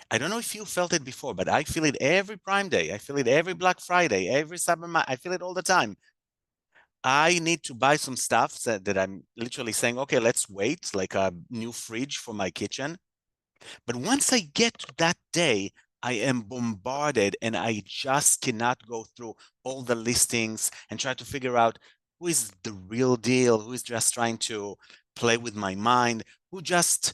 I don't know if you felt it before, but I feel it every Prime Day. I feel it every Black Friday, every Cyber Monday. I feel it all the time. I need to buy some stuff that I'm literally saying, okay, let's wait, like a new fridge for my kitchen. But once I get to that day, I am bombarded and I just cannot go through all the listings and try to figure out who is the real deal, who is just trying to play with my mind, who just,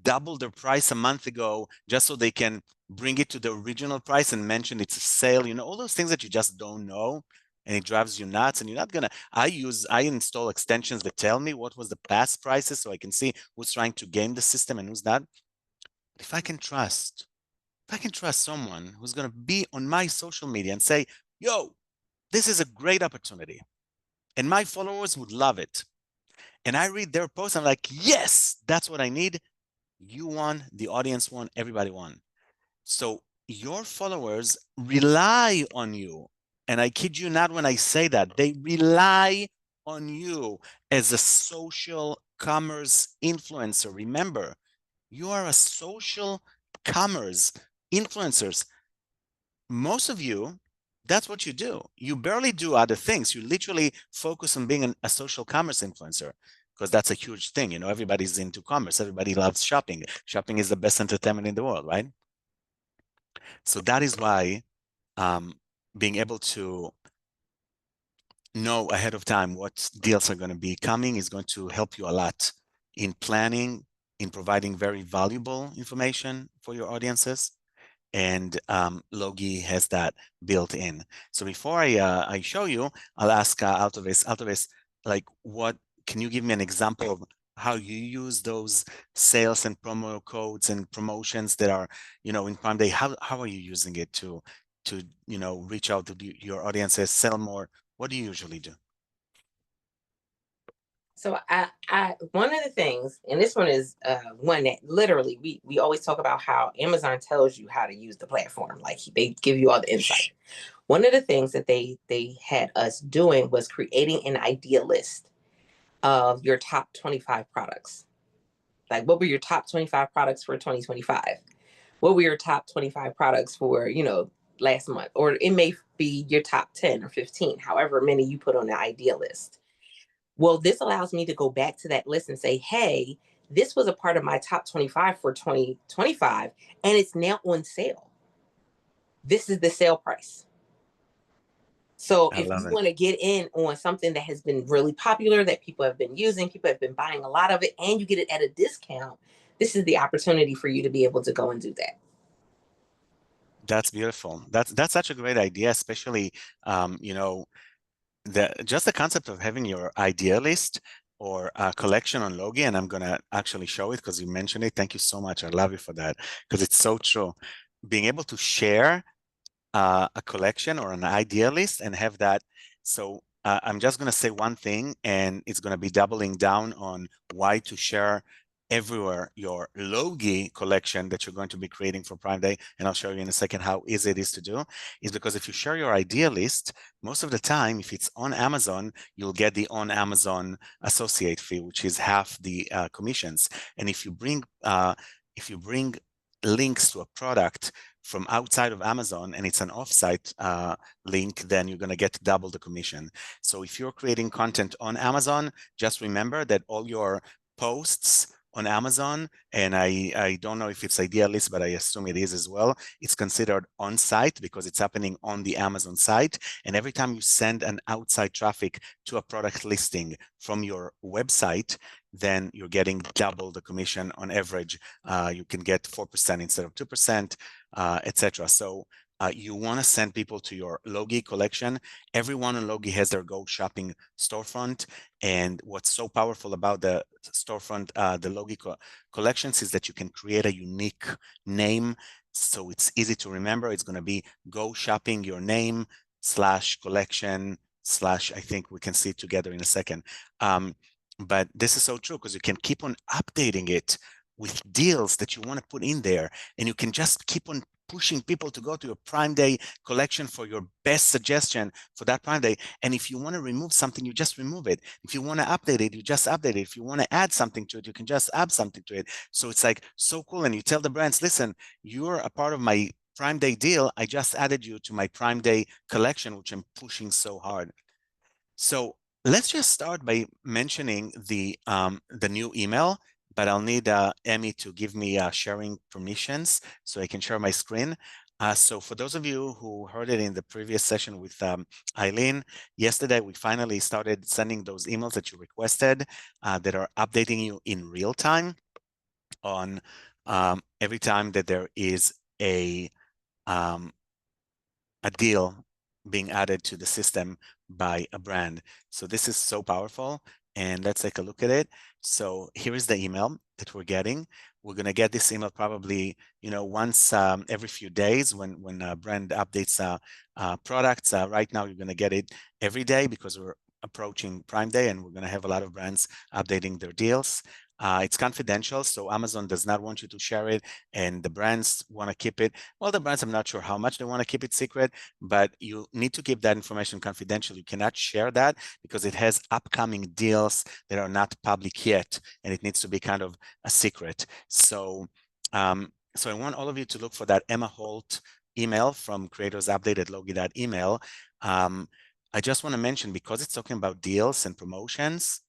doubled their price a month ago just so they can bring it to the original price and mention it's a sale, all those things that you just don't know. And it drives you nuts, and you're not gonna. I install extensions that tell me what was the past prices, so I can see who's trying to game the system and who's not. But if I can trust someone who's gonna be on my social media and say, "Yo, this is a great opportunity, and my followers would love it," and I read their post, I'm like, "Yes, that's what I need." You won, the audience won, everybody won. So your followers rely on you. And I kid you not when I say that. They rely on you as a social commerce influencer. Remember, you are a social commerce influencers. Most of you, that's what you do. You barely do other things. You literally focus on being a social commerce influencer, because that's a huge thing. Everybody's into commerce. Everybody loves shopping. Shopping is the best entertainment in the world, right? So that is why being able to know ahead of time what deals are going to be coming is going to help you a lot in planning, in providing very valuable information for your audiences. And Logie has that built in. So before I show you, I'll ask Altovis. Altovis, like, what can you give me an example of how you use those sales and promo codes and promotions that are, in Prime Day? How are you using it to reach out to your audiences, sell more? What do you usually do? So I one of the things, and this one is one that literally we always talk about how Amazon tells you how to use the platform, like they give you all the insight. One of the things that they had us doing was creating an idea list of your top 25 products. Like, what were your top 25 products for 2025? What were your top 25 products for, last month? Or it may be your top 10 or 15, however many you put on the idea list. Well, this allows me to go back to that list and say, hey, this was a part of my top 25 for 2025, and it's now on sale. This is the sale price. So if you want to get in on something that has been really popular, that people have been using, people have been buying a lot of it, and you get it at a discount, this is the opportunity for you to be able to go and do that. That's beautiful. That's such a great idea, especially just the concept of having your idea list or a collection on Logie, and I'm gonna actually show it because you mentioned it. Thank you so much. I love you for that, because it's so true. Being able to share a collection or an idea list and have that. So I'm just gonna say one thing, and it's gonna be doubling down on why to share everywhere your logie collection that you're going to be creating for Prime Day, and I'll show you in a second how easy it is to do, is because if you share your idea list, most of the time, if it's on Amazon, you'll get the on Amazon associate fee, which is half the commissions. And if you bring links to a product from outside of Amazon and it's an offsite link, then you're going to get double the commission. So if you're creating content on Amazon, just remember that all your posts on Amazon, and I don't know if it's idea list, but I assume it is as well, it's considered on site because it's happening on the Amazon site. And every time you send an outside traffic to a product listing from your website, then you're getting double the commission on average. You can get 4% instead of 2%, etc. So you want to send people to your Logie collection. Everyone on Logie has their Go Shopping storefront. And what's so powerful about the storefront, the Logie collections, is that you can create a unique name. So it's easy to remember. It's going to be Go Shopping, your name, / collection / I think we can see it together in a second. But this is so true because you can keep on updating it with deals that you want to put in there. And you can just keep on pushing people to go to your Prime Day collection for your best suggestion for that Prime Day. And if you want to remove something, you just remove it. If you want to update it, you just update it. If you want to add something to it, you can just add something to it. So it's like so cool. And you tell the brands, listen, you're a part of my Prime Day deal. I just added you to my Prime Day collection, which I'm pushing so hard. So let's just start by mentioning the new email, but I'll need Emmy to give me sharing permissions so I can share my screen. So for those of you who heard it in the previous session with Eileen, yesterday we finally started sending those emails that you requested that are updating you in real time on every time that there is a deal being added to the system by a brand. So this is so powerful. And let's take a look at it. So here is the email that we're getting. We're going to get this email probably, once every few days when a brand updates products. Right now, you're going to get it every day because we're approaching Prime Day and we're going to have a lot of brands updating their deals. It's confidential, so Amazon does not want you to share it, and the brands want to keep it. Well, the brands, I'm not sure how much they want to keep it secret, but you need to keep that information confidential. You cannot share that because it has upcoming deals that are not public yet, and it needs to be kind of a secret. So, so I want all of you to look for that Emma Holt email from Creators Update at logie.email. I just want to mention, because it's talking about deals and promotions,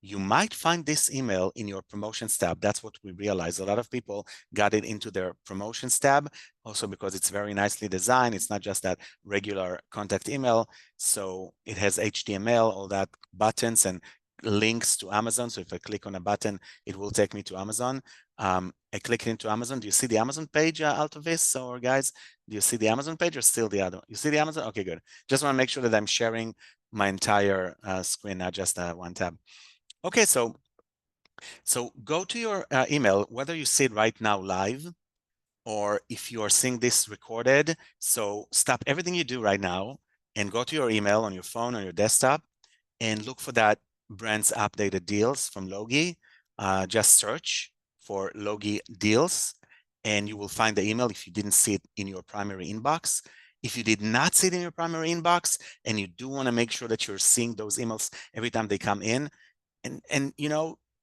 you might find this email in your promotions tab. That's what we realized. A lot of people got it into their promotions tab, also because it's very nicely designed. It's not just that regular contact email. So it has HTML, all that buttons and links to Amazon. So if I click on a button, it will take me to Amazon. I click into Amazon. Do you see the Amazon page, Altovis, or guys? Do you see the Amazon page or still the other? You see the Amazon? Okay, good. Just want to make sure that I'm sharing my entire screen, not just one tab. Okay, so go to your email, whether you see it right now live or if you are seeing this recorded. So stop everything you do right now and go to your email on your phone, on your desktop, and look for that brand's updated deals from Logie. Just search for Logie deals and you will find the email if you didn't see it in your primary inbox. If you did not see it in your primary inbox and you do want to make sure that you're seeing those emails every time they come in, and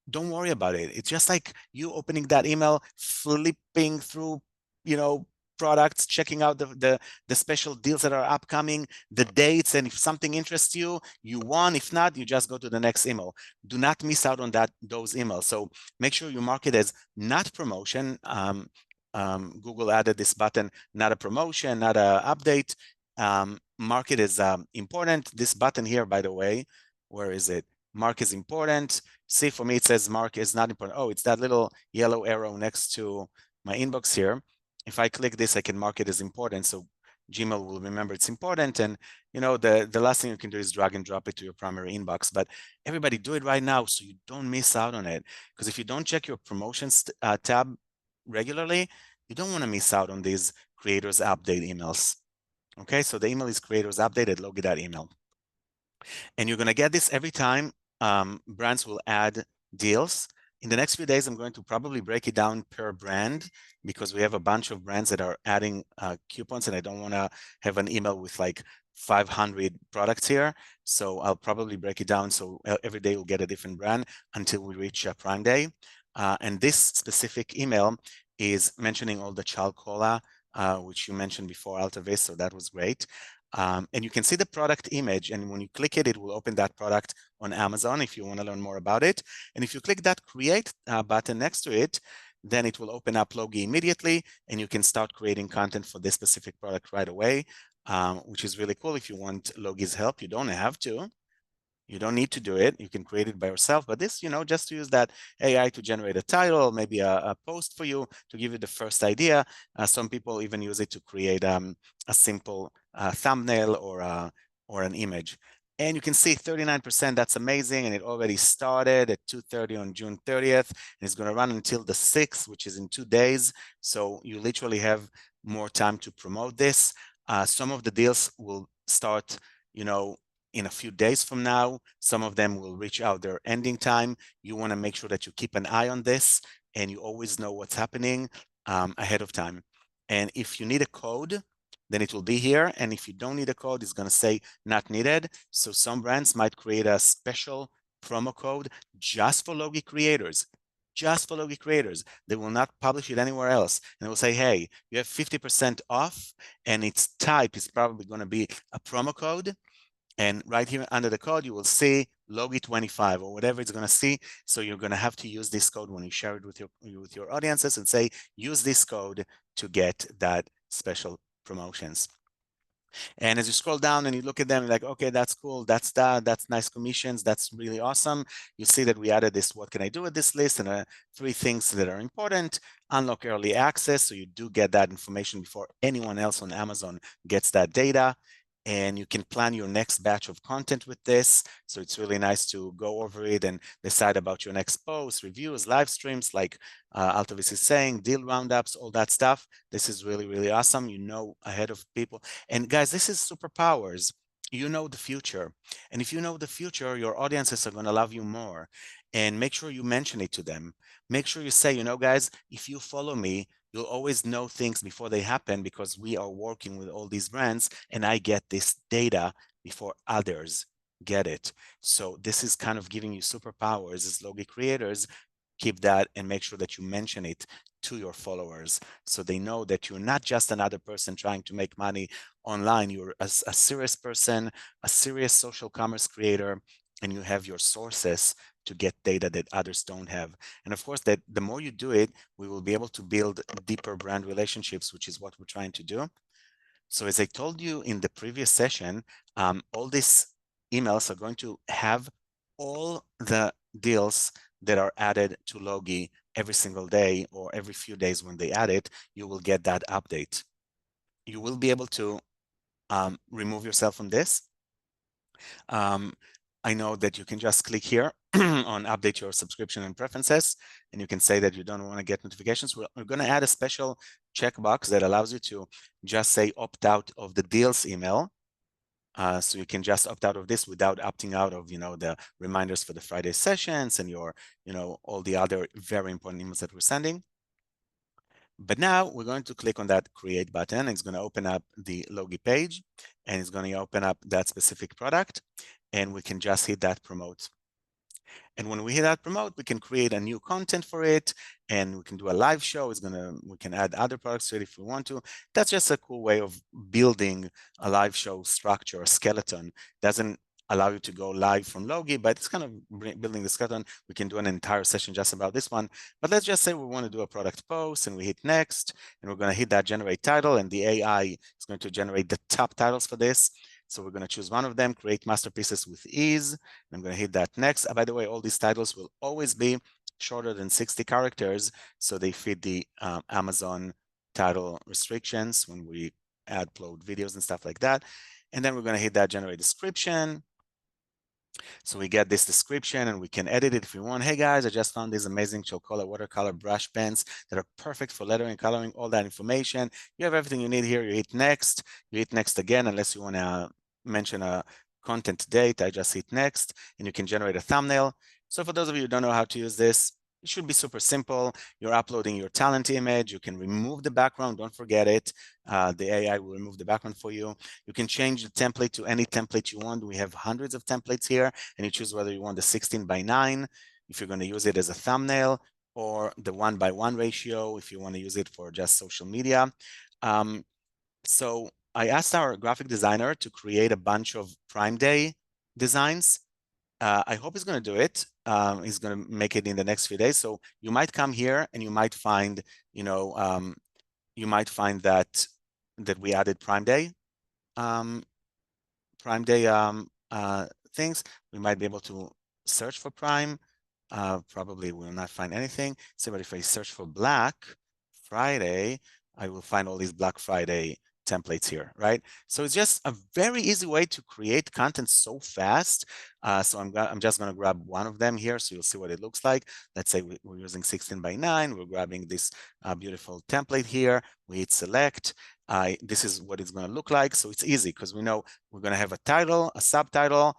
don't worry about it. It's just like you opening that email, flipping through products, checking out the special deals that are upcoming, the dates, and if something interests you, you won. If not, you just go to the next email. Do not miss out on those emails. So make sure you mark it as not promotion. Google added this button, not a promotion, not a update. Mark it as important. This button here, by the way, where is it? Mark is important. See, for me, it says mark is not important. Oh, it's that little yellow arrow next to my inbox here. If I click this, I can mark it as important. So Gmail will remember it's important. And the last thing you can do is drag and drop it to your primary inbox. But everybody do it right now so you don't miss out on it. Because if you don't check your promotions tab regularly, you don't want to miss out on these creators update emails. Okay, so the email is creators update at logie.email. And you're going to get this every time brands will add deals. In the next few days, I'm going to probably break it down per brand because we have a bunch of brands that are adding coupons, and I don't want to have an email with like 500 products here. So I'll probably break it down so every day we'll get a different brand until we reach Prime Day. And this specific email is mentioning all the Chal Cola, which you mentioned before, Altavis, so that was great. And you can see the product image, and when you click it, it will open that product on Amazon if you want to learn more about it. And if you click that create button next to it, then it will open up Logie immediately, and you can start creating content for this specific product right away, which is really cool. If you want Logie's help, you don't have to. You don't need to do it. You can create it by yourself. But this, just to use that AI to generate a title, maybe a post for you to give you the first idea. Some people even use it to create a simple thumbnail or an image. And you can see 39%, that's amazing. And it already started at 2:30 on June 30th. And it's going to run until the 6th, which is in 2 days. So you literally have more time to promote this. Some of the deals will start, in a few days from now. Some of them will reach out their ending time. You want to make sure that you keep an eye on this and you always know what's happening ahead of time. And if you need a code, then it will be here. And if you don't need a code, it's going to say not needed. So some brands might create a special promo code just for Logie creators. Just for Logie creators. They will not publish it anywhere else. And they will say, hey, you have 50% off, and its type is probably going to be a promo code. And right here under the code, you will see Logie25 or whatever it's going to see. So you're going to have to use this code when you share it with your audiences and say, use this code to get that special promotions. And as you scroll down and you look at them, you're like, okay, that's cool. That's nice commissions. That's really awesome. You see that we added this, what can I do with this list? And 3 things that are important. Unlock early access. So you do get that information before anyone else on Amazon gets that data. And you can plan your next batch of content with this. So it's really nice to go over it and decide about your next posts, reviews, live streams, like Altavis is saying, deal roundups, all that stuff. This is really, really awesome. You know ahead of people. And guys, this is superpowers. You know the future. And if you know the future, your audiences are going to love you more. And make sure you mention it to them. Make sure you say, guys, if you follow me, you'll always know things before they happen because we are working with all these brands and I get this data before others get it. So this is kind of giving you superpowers as Logie creators. Keep that and make sure that you mention it to your followers so they know that you're not just another person trying to make money online. You're a serious person, a serious social commerce creator, and you have your sources to get data that others don't have. And of course, that the more you do it, we will be able to build deeper brand relationships, which is what we're trying to do. So as I told you in the previous session, all these emails are going to have all the deals that are added to Logie every single day or every few days. When they add it, you will get that update. You will be able to remove yourself from this. I know that you can just click here on update your subscription and preferences, and you can say that you don't want to get notifications. We're going to add a special checkbox that allows you to just say opt out of the deals email. So you can just opt out of this without opting out of, the reminders for the Friday sessions and your, all the other very important emails that we're sending. But now we're going to click on that create button. It's going to open up the Logie page and it's going to open up that specific product and we can just hit that promote. And when we hit that promote, we can create a new content for it and we can do a live show. We can add other products to it if we want to. That's just a cool way of building a live show structure, a skeleton. Doesn't allow you to go live from Logie, but it's kind of building the skeleton. We can do an entire session just about this one. But let's just say we want to do a product post and we hit next, and we're going to hit that generate title, and the AI is going to generate the top titles for this. So we're going to choose one of them, create masterpieces with ease. And I'm going to hit that next. By the way, all these titles will always be shorter than 60 characters. So they fit the Amazon title restrictions when we upload videos and stuff like that. And then we're going to hit that generate description. So we get this description and we can edit it if we want. Hey guys, I just found these amazing chocolate watercolor brush pens that are perfect for lettering, coloring, all that information. You have everything you need here. You hit next, you hit next again, unless you want to mention a content date. I just hit next and you can generate a thumbnail. So for those of you who don't know how to use this, It should be super simple. You're uploading your talent image. You can remove the background. Don't forget it. The AI will remove the background for you. You can change the template to any template you want. We have hundreds of templates here, and you choose whether you want the 16:9, if you're going to use it as a thumbnail, or the 1:1 ratio, if you want to use it for just social media. So I asked our graphic designer to create a bunch of Prime Day designs. I hope he's going to do it. He's going to make it in the next few days. So you might come here and you might find, you might find that we added Prime Day things. We might be able to search for Prime. Probably will not find anything. So, but if I search for Black Friday, I will find all these Black Friday templates here, right? So it's just a very easy way to create content so fast. So I'm just going to grab one of them here, so you'll see what it looks like. Let's say we're using 16:9. We're grabbing this beautiful template here. We hit select. This is what it's going to look like. So it's easy because we know we're going to have a title, a subtitle,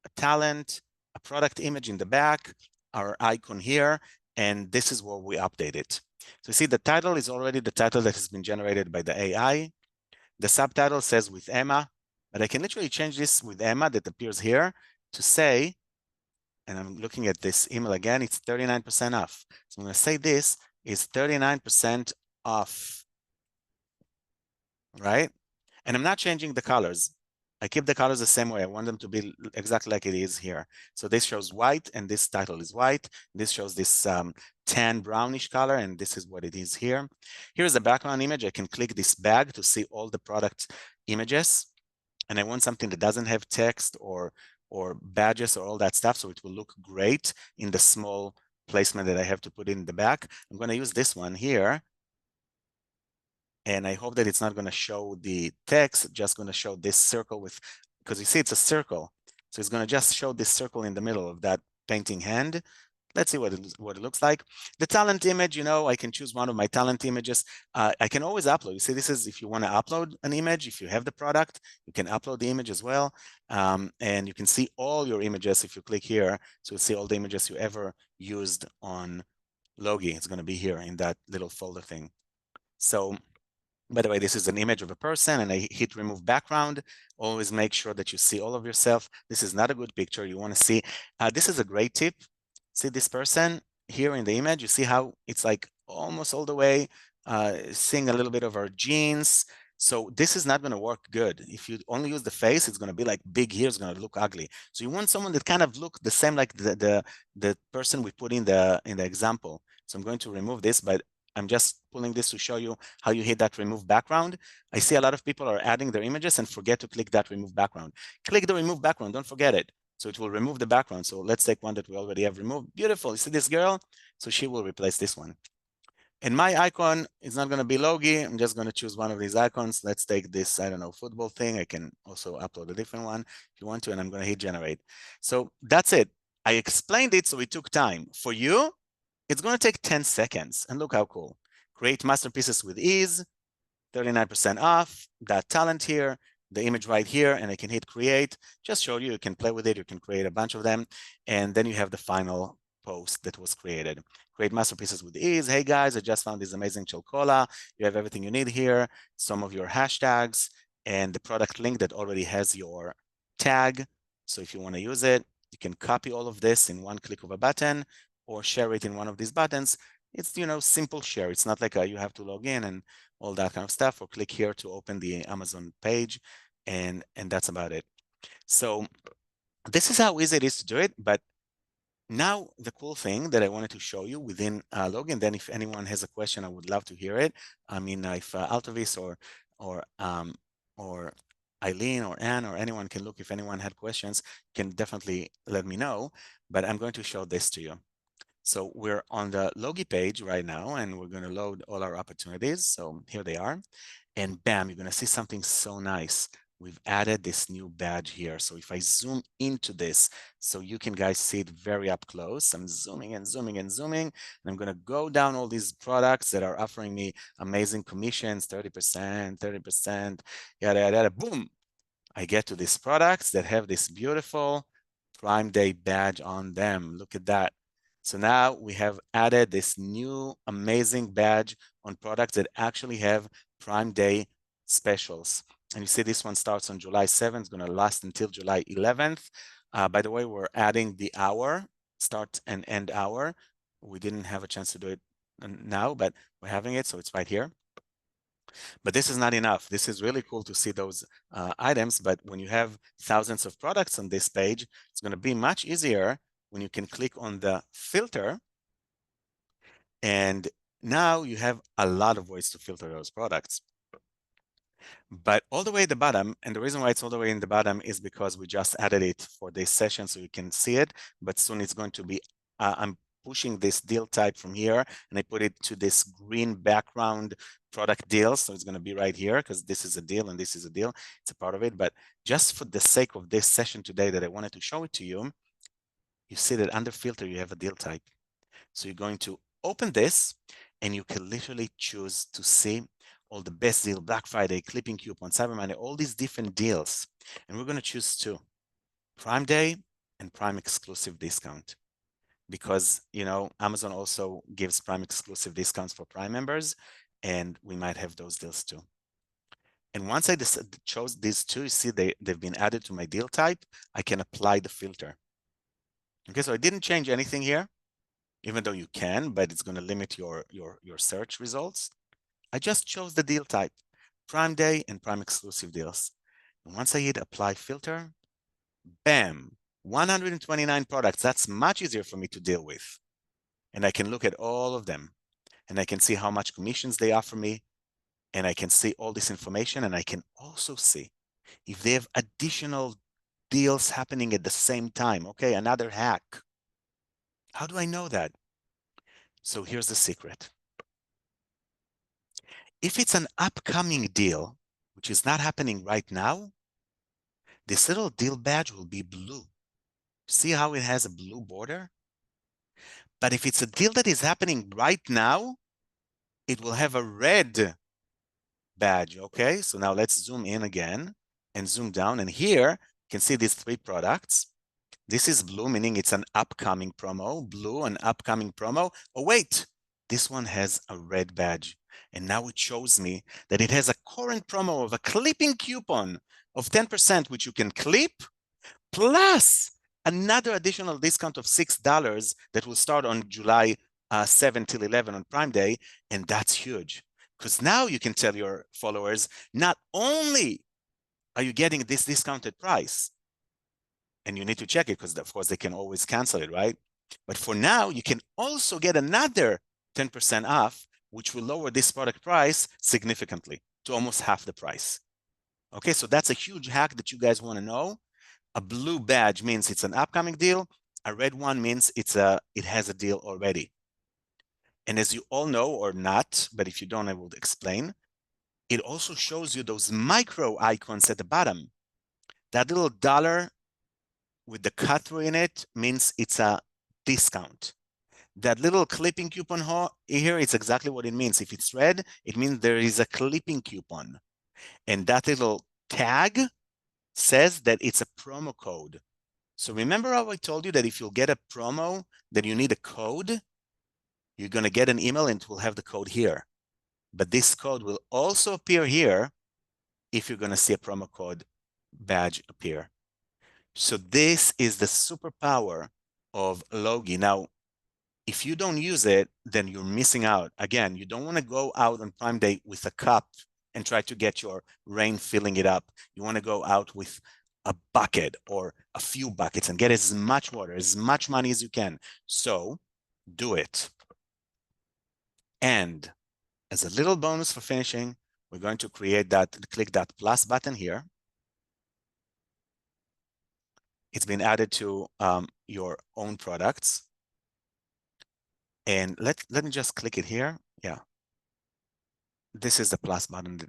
a talent, a product image in the back, our icon here, and this is where we update it. So you see the title is already the title that has been generated by the AI. The subtitle says with Emma, but I can literally change this with Emma that appears here to say, and I'm looking at this email again, it's 39% off. So I'm going to say this is 39% off, right? And I'm not changing the colors. I keep the colors the same way. I want them to be exactly like it is here. So this shows white, and this title is white. This shows this tan brownish color, and this is what it is here. Here's the background image. I can click this bag to see all the product images. And I want something that doesn't have text or badges or all that stuff, so it will look great in the small placement that I have to put in the back. I'm going to use this one here. And I hope that it's not going to show the text, just going to show this circle with, because you see it's a circle. So it's going to just show this circle in the middle of that painting hand. Let's see what it looks like. The talent image, I can choose one of my talent images. I can always upload. You see, this is if you want to upload an image, if you have the product, you can upload the image as well. And you can see all your images if you click here. So you'll see all the images you ever used on Logie. It's going to be here in that little folder thing. So by the way, this is an image of a person, and I hit remove background. Always make sure that you see all of yourself. This is not a good picture. You want to see, this is a great tip. See this person here in the image, you see how it's like almost all the way, seeing a little bit of our jeans. So this is not going to work good. If you only use the face, it's going to be like big here, it's going to look ugly. So you want someone that kind of look the same like the person we put in the example. So I'm going to remove this, but I'm just pulling this to show you how you hit that remove background. I see a lot of people are adding their images and forget to click that remove background. Click the remove background, don't forget it. So it will remove the background. So let's take one that we already have removed. Beautiful, you see this girl? So she will replace this one. And my icon is not going to be Logie. I'm just going to choose one of these icons. Let's take this, I don't know, football thing. I can also upload a different one if you want to, and I'm going to hit generate. So that's it. I explained it, so it took time. For you, it's going to take 10 seconds. And look how cool. Create masterpieces with ease, 39% off, that talent here, the image right here, and I can hit create. Just show you can play with it. You can create a bunch of them. And then you have the final post that was created. Create masterpieces with ease. Hey guys, I just found this amazing chocola. You have everything you need here, some of your hashtags, and the product link that already has your tag. So if you want to use it, you can copy all of this in one click of a button or share it in one of these buttons. It's, simple share. It's not like you have to log in and all that kind of stuff, or click here to open the Amazon page, and that's about it. So this is how easy it is to do it. But now the cool thing that I wanted to show you within Logie, and then if anyone has a question, I would love to hear it. I mean, if Altavis or Eileen or Anne or anyone can look, if anyone had questions, can definitely let me know. But I'm going to show this to you. So we're on the Logie page right now, and we're going to load all our opportunities. So here they are. And bam, you're going to see something so nice. We've added this new badge here. So if I zoom into this, so you can guys see it very up close, I'm zooming and zooming and zooming, and I'm going to go down all these products that are offering me amazing commissions, 30%, 30%, yada, yada, yada. Boom. I get to these products that have this beautiful Prime Day badge on them. Look at that. So now we have added this new amazing badge on products that actually have Prime Day specials. And you see this one starts on July 7th, it's going to last until July 11th. By the way, we're adding the hour, start and end hour. We didn't have a chance to do it now, but we're having it, so it's right here. But this is not enough. This is really cool to see those items, but when you have thousands of products on this page, it's going to be much easier when you can click on the filter, and now you have a lot of ways to filter those products. But all the way at the bottom, and the reason why it's all the way in the bottom is because we just added it for this session so you can see it, but soon it's going to be, I'm pushing this deal type from here and I put it to this green background product deal. So it's going to be right here because this is a deal and this is a deal. It's a part of it. But just for the sake of this session today that I wanted to show it to you, you see that under filter, you have a deal type. So you're going to open this and you can literally choose to see all the best deal, Black Friday, clipping coupon, Cyber Monday, all these different deals. And we're going to choose two, Prime Day and Prime exclusive discount. Because, you know, Amazon also gives Prime exclusive discounts for Prime members, and we might have those deals too. And once I chose these two, you see they've been added to my deal type, I can apply the filter. Okay, so I didn't change anything here, even though you can, but it's going to limit your search results. I just chose the deal type, Prime Day and Prime exclusive deals. And once I hit apply filter, bam, 129 products. That's much easier for me to deal with. And I can look at all of them and I can see how much commissions they offer me. And I can see all this information. And I can also see if they have additional deals happening at the same time. Okay, another hack. How do I know that? So here's the secret. If it's an upcoming deal, which is not happening right now, this little deal badge will be blue. See how it has a blue border? But if it's a deal that is happening right now, it will have a red badge, okay? So now let's zoom in again and zoom down. And here you can see these three products. This is blue, meaning it's an upcoming promo. Blue, an upcoming promo. Oh, wait, this one has a red badge. And now it shows me that it has a current promo of a clipping coupon of 10%, which you can clip, plus another additional discount of $6 that will start on July 7 till 11 on Prime Day. And that's huge because now you can tell your followers, not only are you getting this discounted price, and you need to check it because of course they can always cancel it, right? But for now, you can also get another 10% off, which will lower this product price significantly to almost half the price. Okay, so that's a huge hack that you guys want to know. A blue badge means it's an upcoming deal. A red one means it has a deal already. And as you all know or not, but if you don't, I will explain. It also shows you those micro icons at the bottom. That little dollar with the cut through in it means it's a discount. That little clipping coupon here, it's exactly what it means. If it's red, it means there is a clipping coupon. And that little tag says that it's a promo code. So remember how I told you that if you'll get a promo, then you need a code? You're going to get an email and it will have the code here. But this code will also appear here if you're going to see a promo code badge appear. So this is the superpower of Logie. Now, if you don't use it, then you're missing out. Again, you don't want to go out on Prime Day with a cup and try to get your rain filling it up. You want to go out with a bucket or a few buckets and get as much water, as much money as you can. So do it. And as a little bonus for finishing, we're going to create that, click that plus button here. It's been added to your own products. And let me just click it here. Yeah. This is the plus button.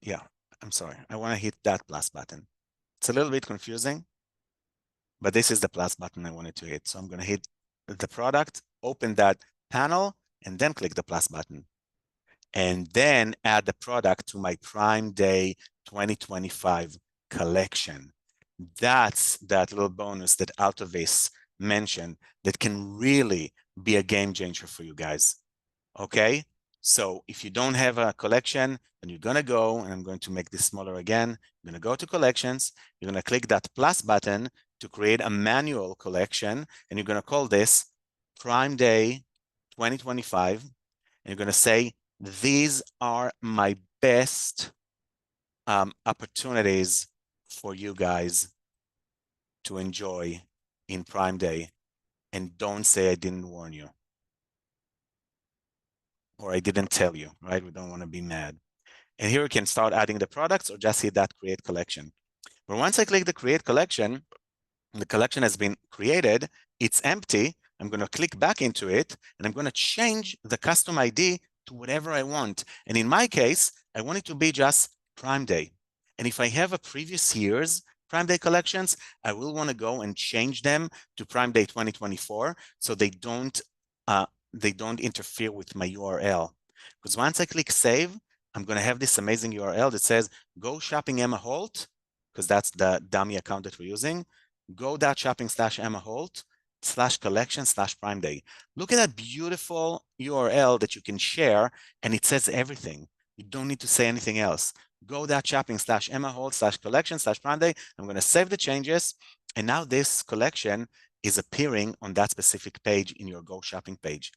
Yeah, I'm sorry. I want to hit that plus button. It's a little bit confusing, but this is the plus button I wanted to hit. So I'm going to hit the product, open that panel, and then click the plus button. And then add the product to my Prime Day 2025 collection. That's that little bonus that Altovis mentioned that can really be a game changer for you guys. Okay, so if you don't have a collection, then you're gonna go, and I'm going to make this smaller again. You're gonna go to collections, you're gonna click that plus button to create a manual collection, and you're gonna call this Prime Day 2025, and you're gonna say, these are my best opportunities for you guys to enjoy in Prime Day, and don't say I didn't warn you, or I didn't tell you, right? We don't want to be mad. And here we can start adding the products or just hit that create collection. But once I click the create collection, the collection has been created, it's empty. I'm going to click back into it, and I'm going to change the custom ID to whatever I want. And in my case, I want it to be just Prime Day. And if I have a previous year's Prime Day collections, I will want to go and change them to Prime Day 2024 so they don't interfere with my URL. Because once I click save, I'm going to have this amazing URL that says go shopping Emma Holt, because that's the dummy account that we're using. Go.shopping/Emma Holt /collection/Prime Day. Look at that beautiful URL that you can share, and it says everything. You don't need to say anything else. Go.shopping/Emma Holt /collection/Prime Day. I'm going to save the changes, and now this collection is appearing on that specific page in your Go Shopping page.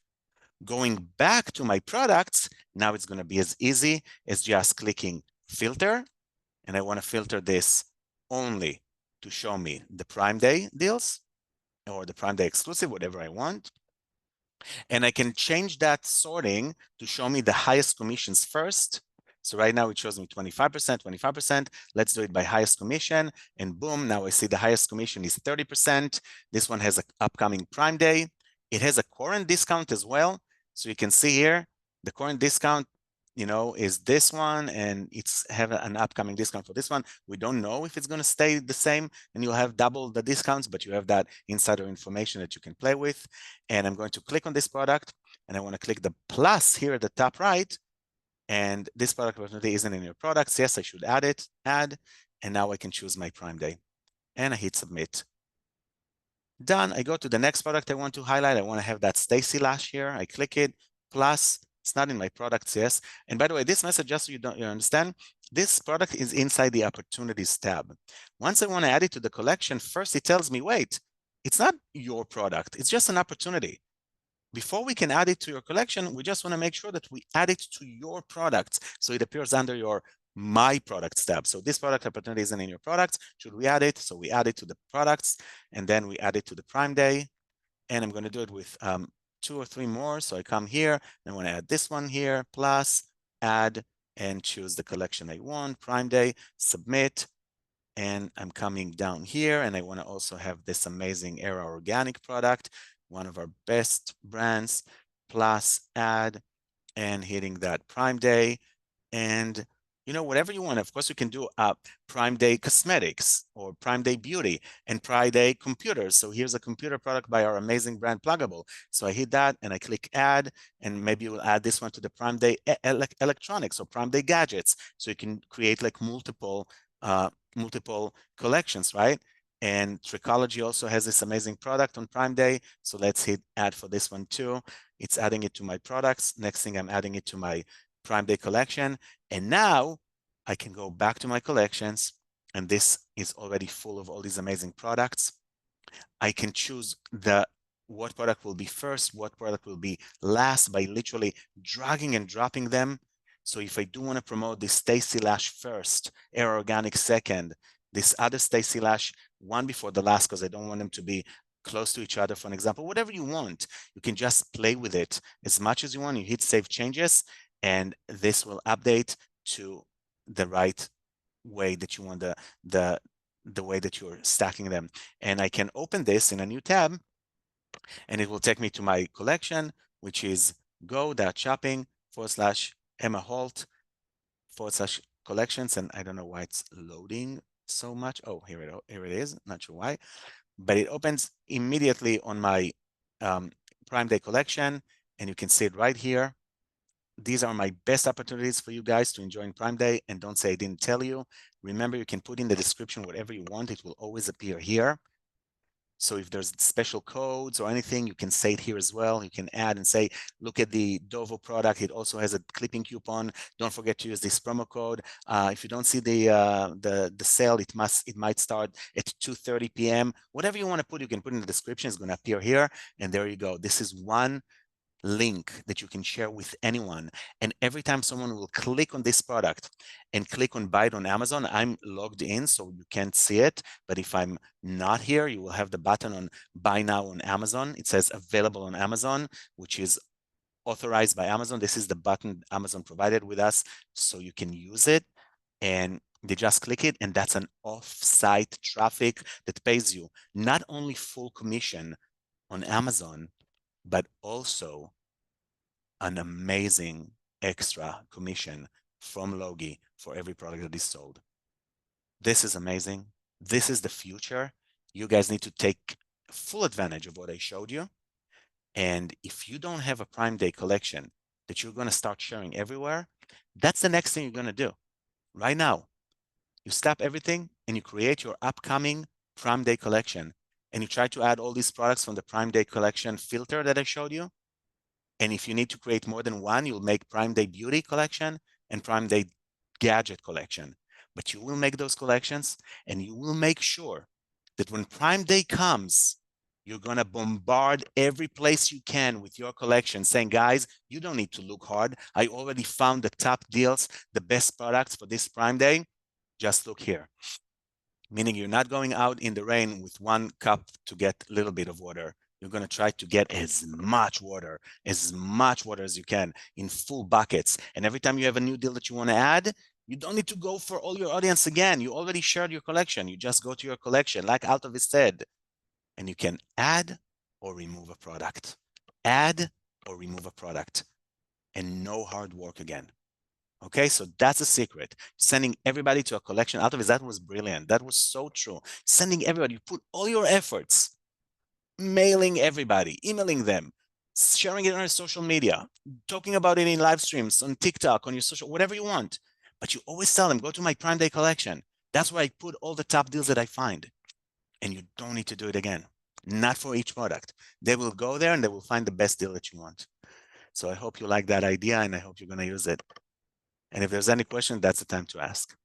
Going back to my products, now it's going to be as easy as just clicking filter, and I want to filter this only to show me the Prime Day deals or the Prime Day exclusive, whatever I want. And I can change that sorting to show me the highest commissions first. So right now it shows me 25%, 25%. Let's do it by highest commission. And boom, now I see the highest commission is 30%. This one has an upcoming Prime Day. It has a current discount as well. So you can see here, the current discount, is this one, and it's have an upcoming discount for this one. We don't know if it's going to stay the same and you'll have double the discounts, but you have that insider information that you can play with. And I'm going to click on this product, and I want to click the plus here at the top right. And this product opportunity isn't in your products. Yes, I should add it, add, and now I can choose my Prime Day. And I hit submit. Done. I go to the next product I want to highlight. I want to have that Stacy lash here. I click it, plus, it's not in my products, yes. And by the way, this message, just so you understand, this product is inside the opportunities tab. Once I want to add it to the collection, first it tells me, wait, it's not your product. It's just an opportunity. Before we can add it to your collection, we just want to make sure that we add it to your products. So it appears under your My Products tab. So this product opportunity isn't in your products. Should we add it? So we add it to the products, and then we add it to the Prime Day. And I'm going to do it with 2 or 3 more. So I come here, and I want to add this one here, plus, add, and choose the collection I want, Prime Day, submit. And I'm coming down here, and I want to also have this amazing Era Organic product, one of our best brands, plus, add, and hitting that Prime Day. And whatever you want. Of course, you can do Prime Day cosmetics or Prime Day beauty and Prime Day computers. So here's a computer product by our amazing brand Pluggable. So I hit that and I click add, and maybe we'll add this one to the Prime Day electronics or Prime Day gadgets. So you can create like multiple collections, right? And Trichology also has this amazing product on Prime Day. So let's hit add for this one too. It's adding it to my products. Next thing, I'm adding it to my Prime Day collection. And now I can go back to my collections, and this is already full of all these amazing products. I can choose what product will be first, what product will be last by literally dragging and dropping them. So if I do want to promote this Stacy Lash first, Air Organic second, this other Stacy Lash one before the last, because I don't want them to be close to each other, for an example, whatever you want, you can just play with it as much as you want. You hit save changes, and this will update to the right way that you want the way that you're stacking them. And I can open this in a new tab, and it will take me to my collection, which is go.shopping/Emma Holt /collections. And I don't know why it's loading so much. Oh, here it is. Not sure why, but it opens immediately on my Prime Day collection, and you can see it right here. These are my best opportunities for you guys to enjoy in Prime Day, and don't say I didn't tell you. Remember, you can put in the description whatever you want. It will always appear here. So if there's special codes or anything, you can say it here as well. You can add and say, look at the Dovo product. It also has a clipping coupon. Don't forget to use this promo code. If you don't see the sale, it might start at 2:30 p.m. Whatever you want to put, you can put in the description. It's going to appear here. And there you go. This is one link that you can share with anyone. And every time someone will click on this product and click on buy it on Amazon, I'm logged in, so you can't see it. But if I'm not here, you will have the button on buy now on Amazon. It says available on Amazon, which is authorized by Amazon. This is the button Amazon provided with us, so you can use it. And they just click it, and that's an off-site traffic that pays you not only full commission on Amazon, but also an amazing extra commission from Logie for every product that is sold. This is amazing. This is the future. You guys need to take full advantage of what I showed you. And if you don't have a Prime Day collection that you're going to start sharing everywhere, that's the next thing you're going to do. Right now, you stop everything and you create your upcoming Prime Day collection. And you try to add all these products from the Prime Day collection filter that I showed you. And if you need to create more than one, you'll make Prime Day Beauty collection and Prime Day Gadget collection. But you will make those collections, and you will make sure that when Prime Day comes, you're going to bombard every place you can with your collection, saying, guys, you don't need to look hard. I already found the top deals, the best products for this Prime Day. Just look here. Meaning you're not going out in the rain with 1 cup to get a little bit of water. You're going to try to get as much water as you can in full buckets. And every time you have a new deal that you want to add, you don't need to go for all your audience again. You already shared your collection. You just go to your collection, like Altovis said, and you can add or remove a product. Add or remove a product, and no hard work again. Okay, so that's a secret. Sending everybody to a collection out of it, that was brilliant. That was so true. Sending everybody, you put all your efforts, mailing everybody, emailing them, sharing it on your social media, talking about it in live streams, on TikTok, on your social, whatever you want. But you always tell them, go to my Prime Day collection. That's where I put all the top deals that I find. And you don't need to do it again. Not for each product. They will go there and they will find the best deal that you want. So I hope you like that idea, and I hope you're going to use it. And if there's any question, that's the time to ask.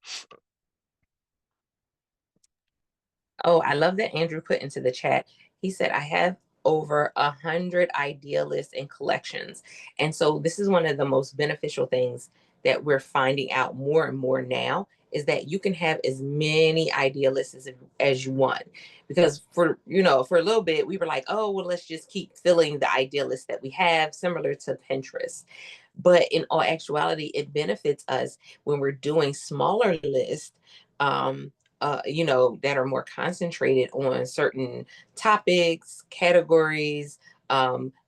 Oh, I love that Andrew put into the chat. He said, I have over 100 idea lists and collections. And so this is one of the most beneficial things that we're finding out more and more now, is that you can have as many idea lists as you want. Because for a little bit, we were like, oh, well, let's just keep filling the idea list that we have, similar to Pinterest. But in all actuality, it benefits us when we're doing smaller lists, that are more concentrated on certain topics, categories,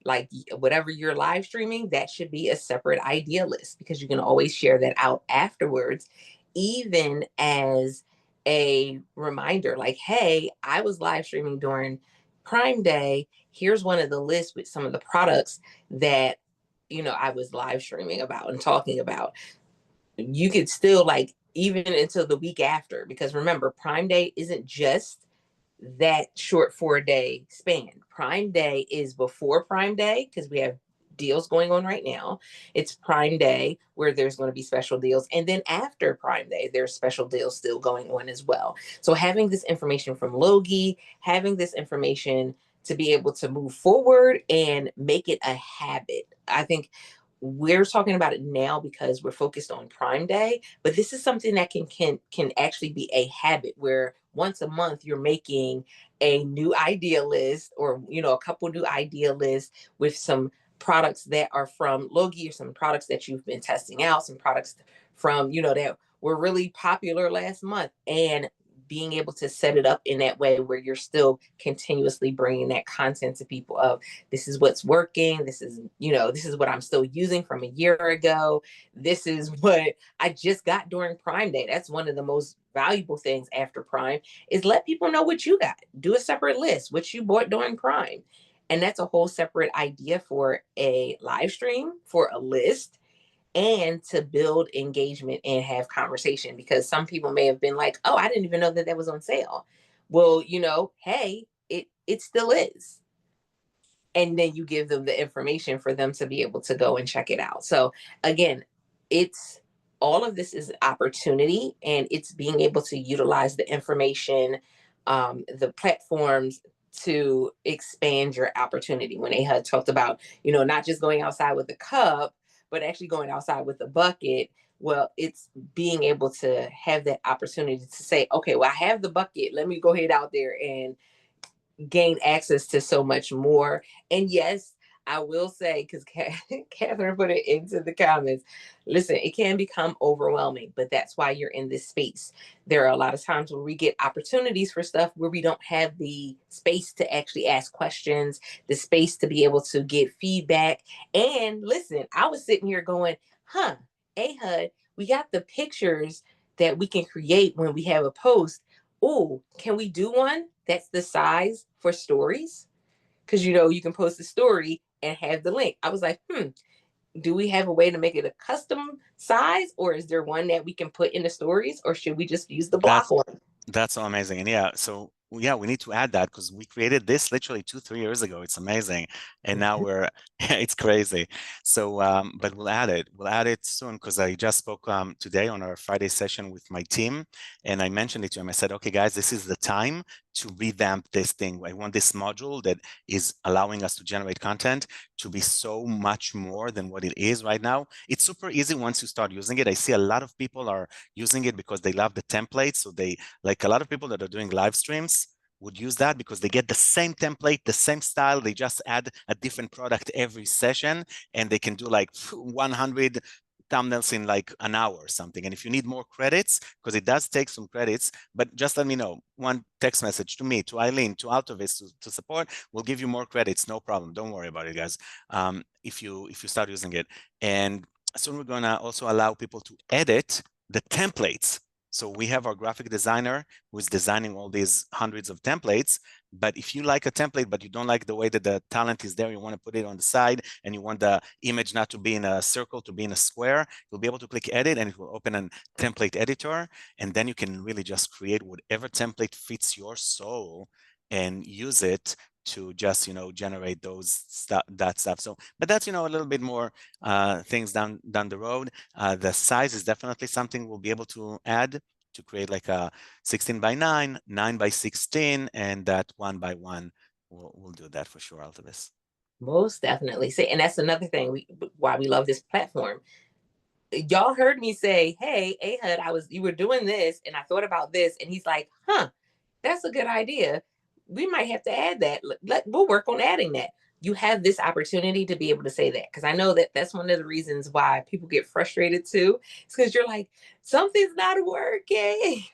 like whatever you're live streaming, that should be a separate idea list, because you can always share that out afterwards, even as a reminder, like, hey, I was live streaming during Prime Day. Here's one of the lists with some of the products that I was live streaming about and talking about. You could still, like, even until the week after, because remember, Prime Day isn't just that short 4-day span. Prime Day is before Prime Day, because we have deals going on right now. It's Prime Day, where there's going to be special deals. And then after Prime Day, there's special deals still going on as well. So having this information from Logie, having this information to be able to move forward and make it a habit. I think we're talking about it now because we're focused on Prime Day, but this is something that can actually be a habit, where once a month you're making a new idea list, or a couple new idea lists with some products that are from Logie, or some products that you've been testing out, some products from that were really popular last month, and being able to set it up in that way where you're still continuously bringing that content to people of, this is what's working. This is what I'm still using from a year ago. This is what I just got during Prime Day. That's one of the most valuable things after Prime, is let people know what you got. Do a separate list, what you bought during Prime. And that's a whole separate idea for a live stream, for a list, and to build engagement and have conversation, because some people may have been like, oh, I didn't even know that was on sale. Well, hey, it still is. And then you give them the information for them to be able to go and check it out. So again, it's all of this is opportunity, and it's being able to utilize the information, the platforms to expand your opportunity. When Ahud talked about, not just going outside with a cup, but actually going outside with a bucket. Well, it's being able to have that opportunity to say, okay, well, I have the bucket. Let me go ahead out there and gain access to so much more. And yes, I will say, because Catherine put it into the comments, listen, it can become overwhelming, but that's why you're in this space. There are a lot of times where we get opportunities for stuff where we don't have the space to actually ask questions, the space to be able to get feedback. And listen, I was sitting here going, Ahud, we got the pictures that we can create when we have a post. Oh, can we do one that's the size for stories? Because you can post a story and have the link. I was like, do we have a way to make it a custom size, or is there one that we can put in the stories, or should we just use the block one? That's so amazing. And yeah, so yeah, we need to add that because we created this literally 2-3 years ago. It's amazing. And now it's crazy. So, but we'll add it. We'll add it soon because I just spoke today on our Friday session with my team, and I mentioned it to them. I said, okay, guys, this is the time to revamp this thing. I want this module that is allowing us to generate content to be so much more than what it is right now. It's super easy once you start using it. I see a lot of people are using it because they love the template. So they, like a lot of people that are doing live streams, would use that because they get the same template, the same style. They just add a different product every session, and they can do like 100 thumbnails in like an hour or something. And if you need more credits, because it does take some credits, but just let me know. One text message to me, to Eileen, to Altovis, to support, we'll give you more credits. No problem. Don't worry about it, guys. If you start using it. And soon we're gonna also allow people to edit the templates. So we have our graphic designer who is designing all these hundreds of templates. But if you like a template, but you don't like the way that the talent is there, you want to put it on the side, and you want the image not to be in a circle, to be in a square, you'll be able to click edit, and it will open a template editor. And then you can really just create whatever template fits your soul and use it to just generate that stuff. So, but that's a little bit more things down the road. The size is definitely something we'll be able to add to create like a 16:9, 9:16, and that 1:1. We'll do that for sure out of this. Most definitely. See, and that's another thing why we love this platform. Y'all heard me say, hey, Ahud, you were doing this and I thought about this, and he's like, that's a good idea. We might have to add that. We'll work on adding that. You have this opportunity to be able to say that, because I know that that's one of the reasons why people get frustrated too. It's because you're like, something's not working.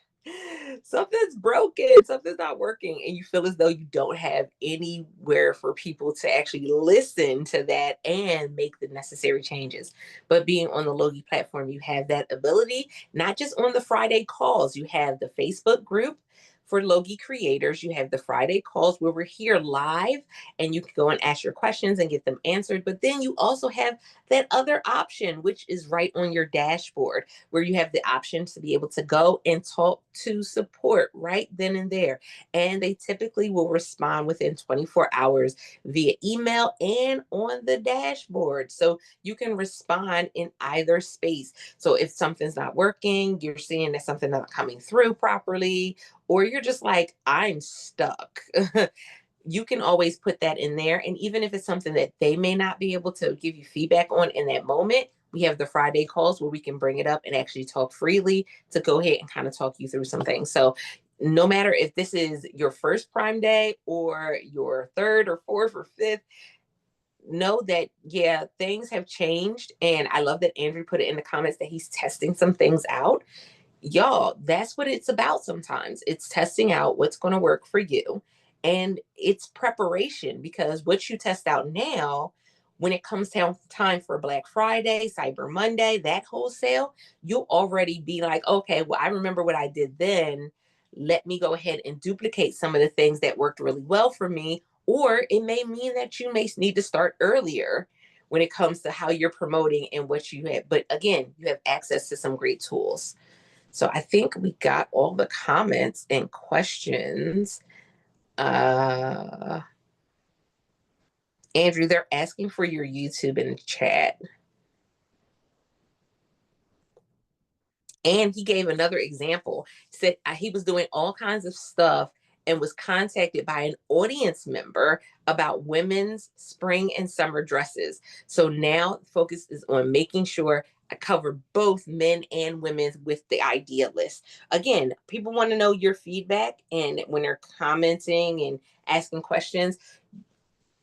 Something's broken, something's not working, and you feel as though you don't have anywhere for people to actually listen to that and make the necessary changes. But being on the Logie platform, you have that ability, not just on the Friday calls. You have the Facebook group for Logie creators. You have the Friday calls where we're here live and you can go and ask your questions and get them answered. But then you also have that other option, which is right on your dashboard, where you have the option to be able to go and talk to support right then and there. And they typically will respond within 24 hours via email and on the dashboard. So you can respond in either space. So if something's not working, you're seeing that something's not coming through properly, or you're just like, I'm stuck. You can always put that in there. And even if it's something that they may not be able to give you feedback on in that moment, we have the Friday calls where we can bring it up and actually talk freely to go ahead and kind of talk you through some things. So no matter if this is your first Prime Day or your third or fourth or fifth, know that, yeah, things have changed. And I love that Andrew put it in the comments that he's testing some things out. Y'all, that's what it's about sometimes. It's testing out what's going to work for you. And it's preparation, because what you test out now, when it comes down time for Black Friday, Cyber Monday, that wholesale, you'll already be like, okay, well, I remember what I did then. Let me go ahead and duplicate some of the things that worked really well for me. Or it may mean that you may need to start earlier when it comes to how you're promoting and what you have. But again, you have access to some great tools. So I think we got all the comments and questions. Andrew, they're asking for your YouTube in the chat. And he gave another example. Said he was doing all kinds of stuff and was contacted by an audience member about women's spring and summer dresses. So now focus is on making sure I cover both men and women's with the idea list. Again, people want to know your feedback, and when they're commenting and asking questions,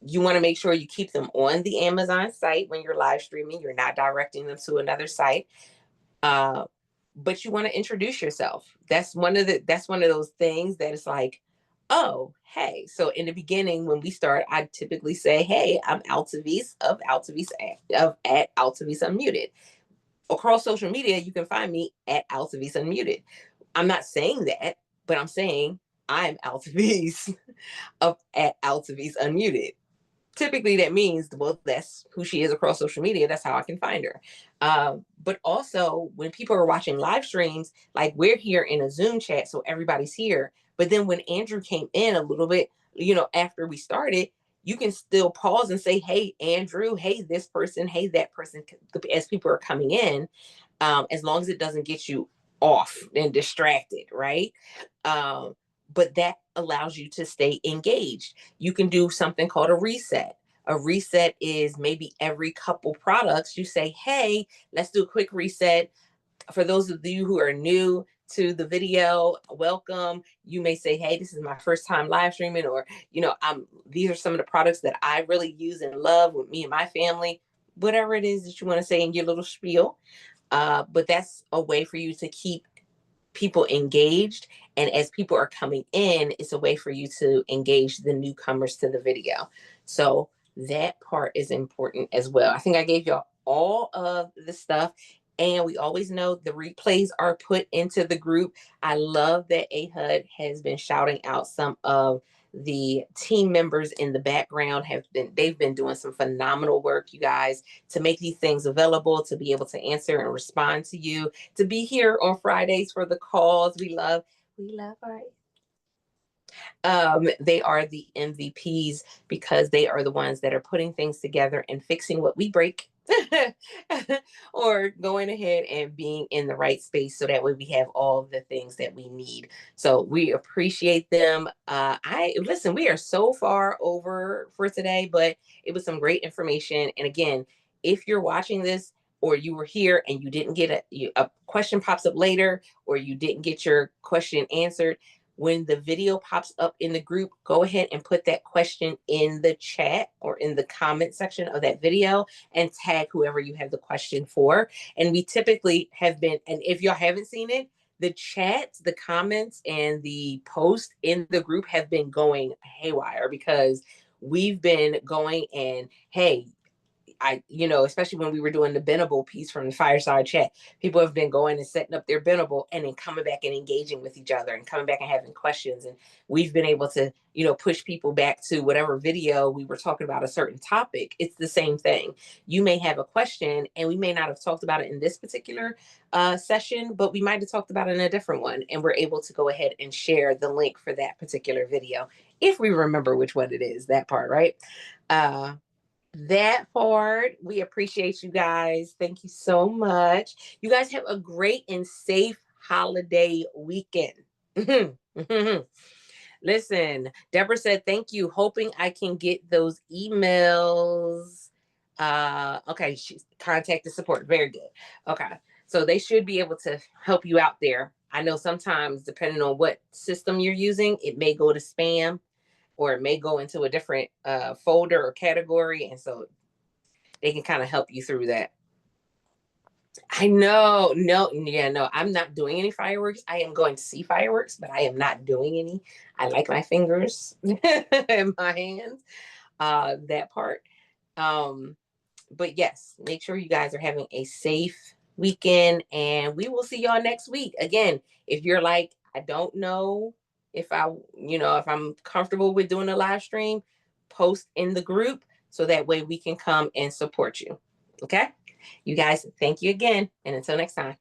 you want to make sure you keep them on the Amazon site when you're live streaming. You're not directing them to another site. But you want to introduce yourself. That's one of those things that is like, oh, hey. So in the beginning, when we start, I typically say, hey, I'm Altavis of Altavis at Altavis Unmuted. Across social media, you can find me at Altavis Unmuted. I'm not saying that, but I'm saying I'm Altavis at Altavis Unmuted. Typically that means, well, that's who she is across social media. That's how I can find her. But also when people are watching live streams, like we're here in a Zoom chat, so everybody's here. But then when Andrew came in a little bit, after we started, you can still pause and say, hey, Andrew, hey, this person, hey, that person, as people are coming in, as long as it doesn't get you off and distracted, right? But that allows you to stay engaged. You can do something called a reset. A reset is maybe every couple products you say, hey, let's do a quick reset. For those of you who are new to the video, welcome. You may say, hey, this is my first time live streaming, or, these are some of the products that I really use and love with me and my family, whatever it is that you want to say in your little spiel. But that's a way for you to keep people engaged. And as people are coming in, it's a way for you to engage the newcomers to the video. So that part is important as well. I think I gave y'all all of the stuff. And we always know the replays are put into the group. I love that Ahud has been shouting out some of the team members in the background. They've been doing some phenomenal work, you guys, to make these things available, to be able to answer and respond to you, to be here on Fridays for the calls. We love our they are the MVPs because they are the ones that are putting things together and fixing what we break. Or going ahead and being in the right space so that way we have all the things that we need. So we appreciate them. Listen, we are so far over for today, but it was some great information. And again, if you're watching this or you were here and you didn't get a question pops up later, or you didn't get your question answered, when the video pops up in the group, go ahead and put that question in the chat or in the comment section of that video and tag whoever you have the question for. And we typically have been, and if y'all haven't seen it, the chat, the comments, and the post in the group have been going haywire because we've been going and, hey, especially when we were doing the Binnable piece from the fireside chat, people have been going and setting up their Binnable and then coming back and engaging with each other and coming back and having questions. And we've been able to, push people back to whatever video we were talking about a certain topic. It's the same thing. You may have a question and we may not have talked about it in this particular session, but we might have talked about it in a different one. And we're able to go ahead and share the link for that particular video. If we remember which one it is, that part, right? That part, we appreciate you guys. Thank you so much. You guys have a great and safe holiday weekend. Listen, Deborah said, thank you. Hoping I can get those emails. Okay, she's contacted support. Very good. Okay, so they should be able to help you out there. I know sometimes, depending on what system you're using, it may go to spam, or it may go into a different folder or category. And so they can kind of help you through that. I know. No, I'm not doing any fireworks. I am going to see fireworks, but I am not doing any. I like my fingers and my hands, that part. But yes, make sure you guys are having a safe weekend, and we will see y'all next week. Again, if you're like, I don't know if if I'm comfortable with doing a live stream, post in the group so that way we can come and support you. Okay? You guys, thank you again. And until next time.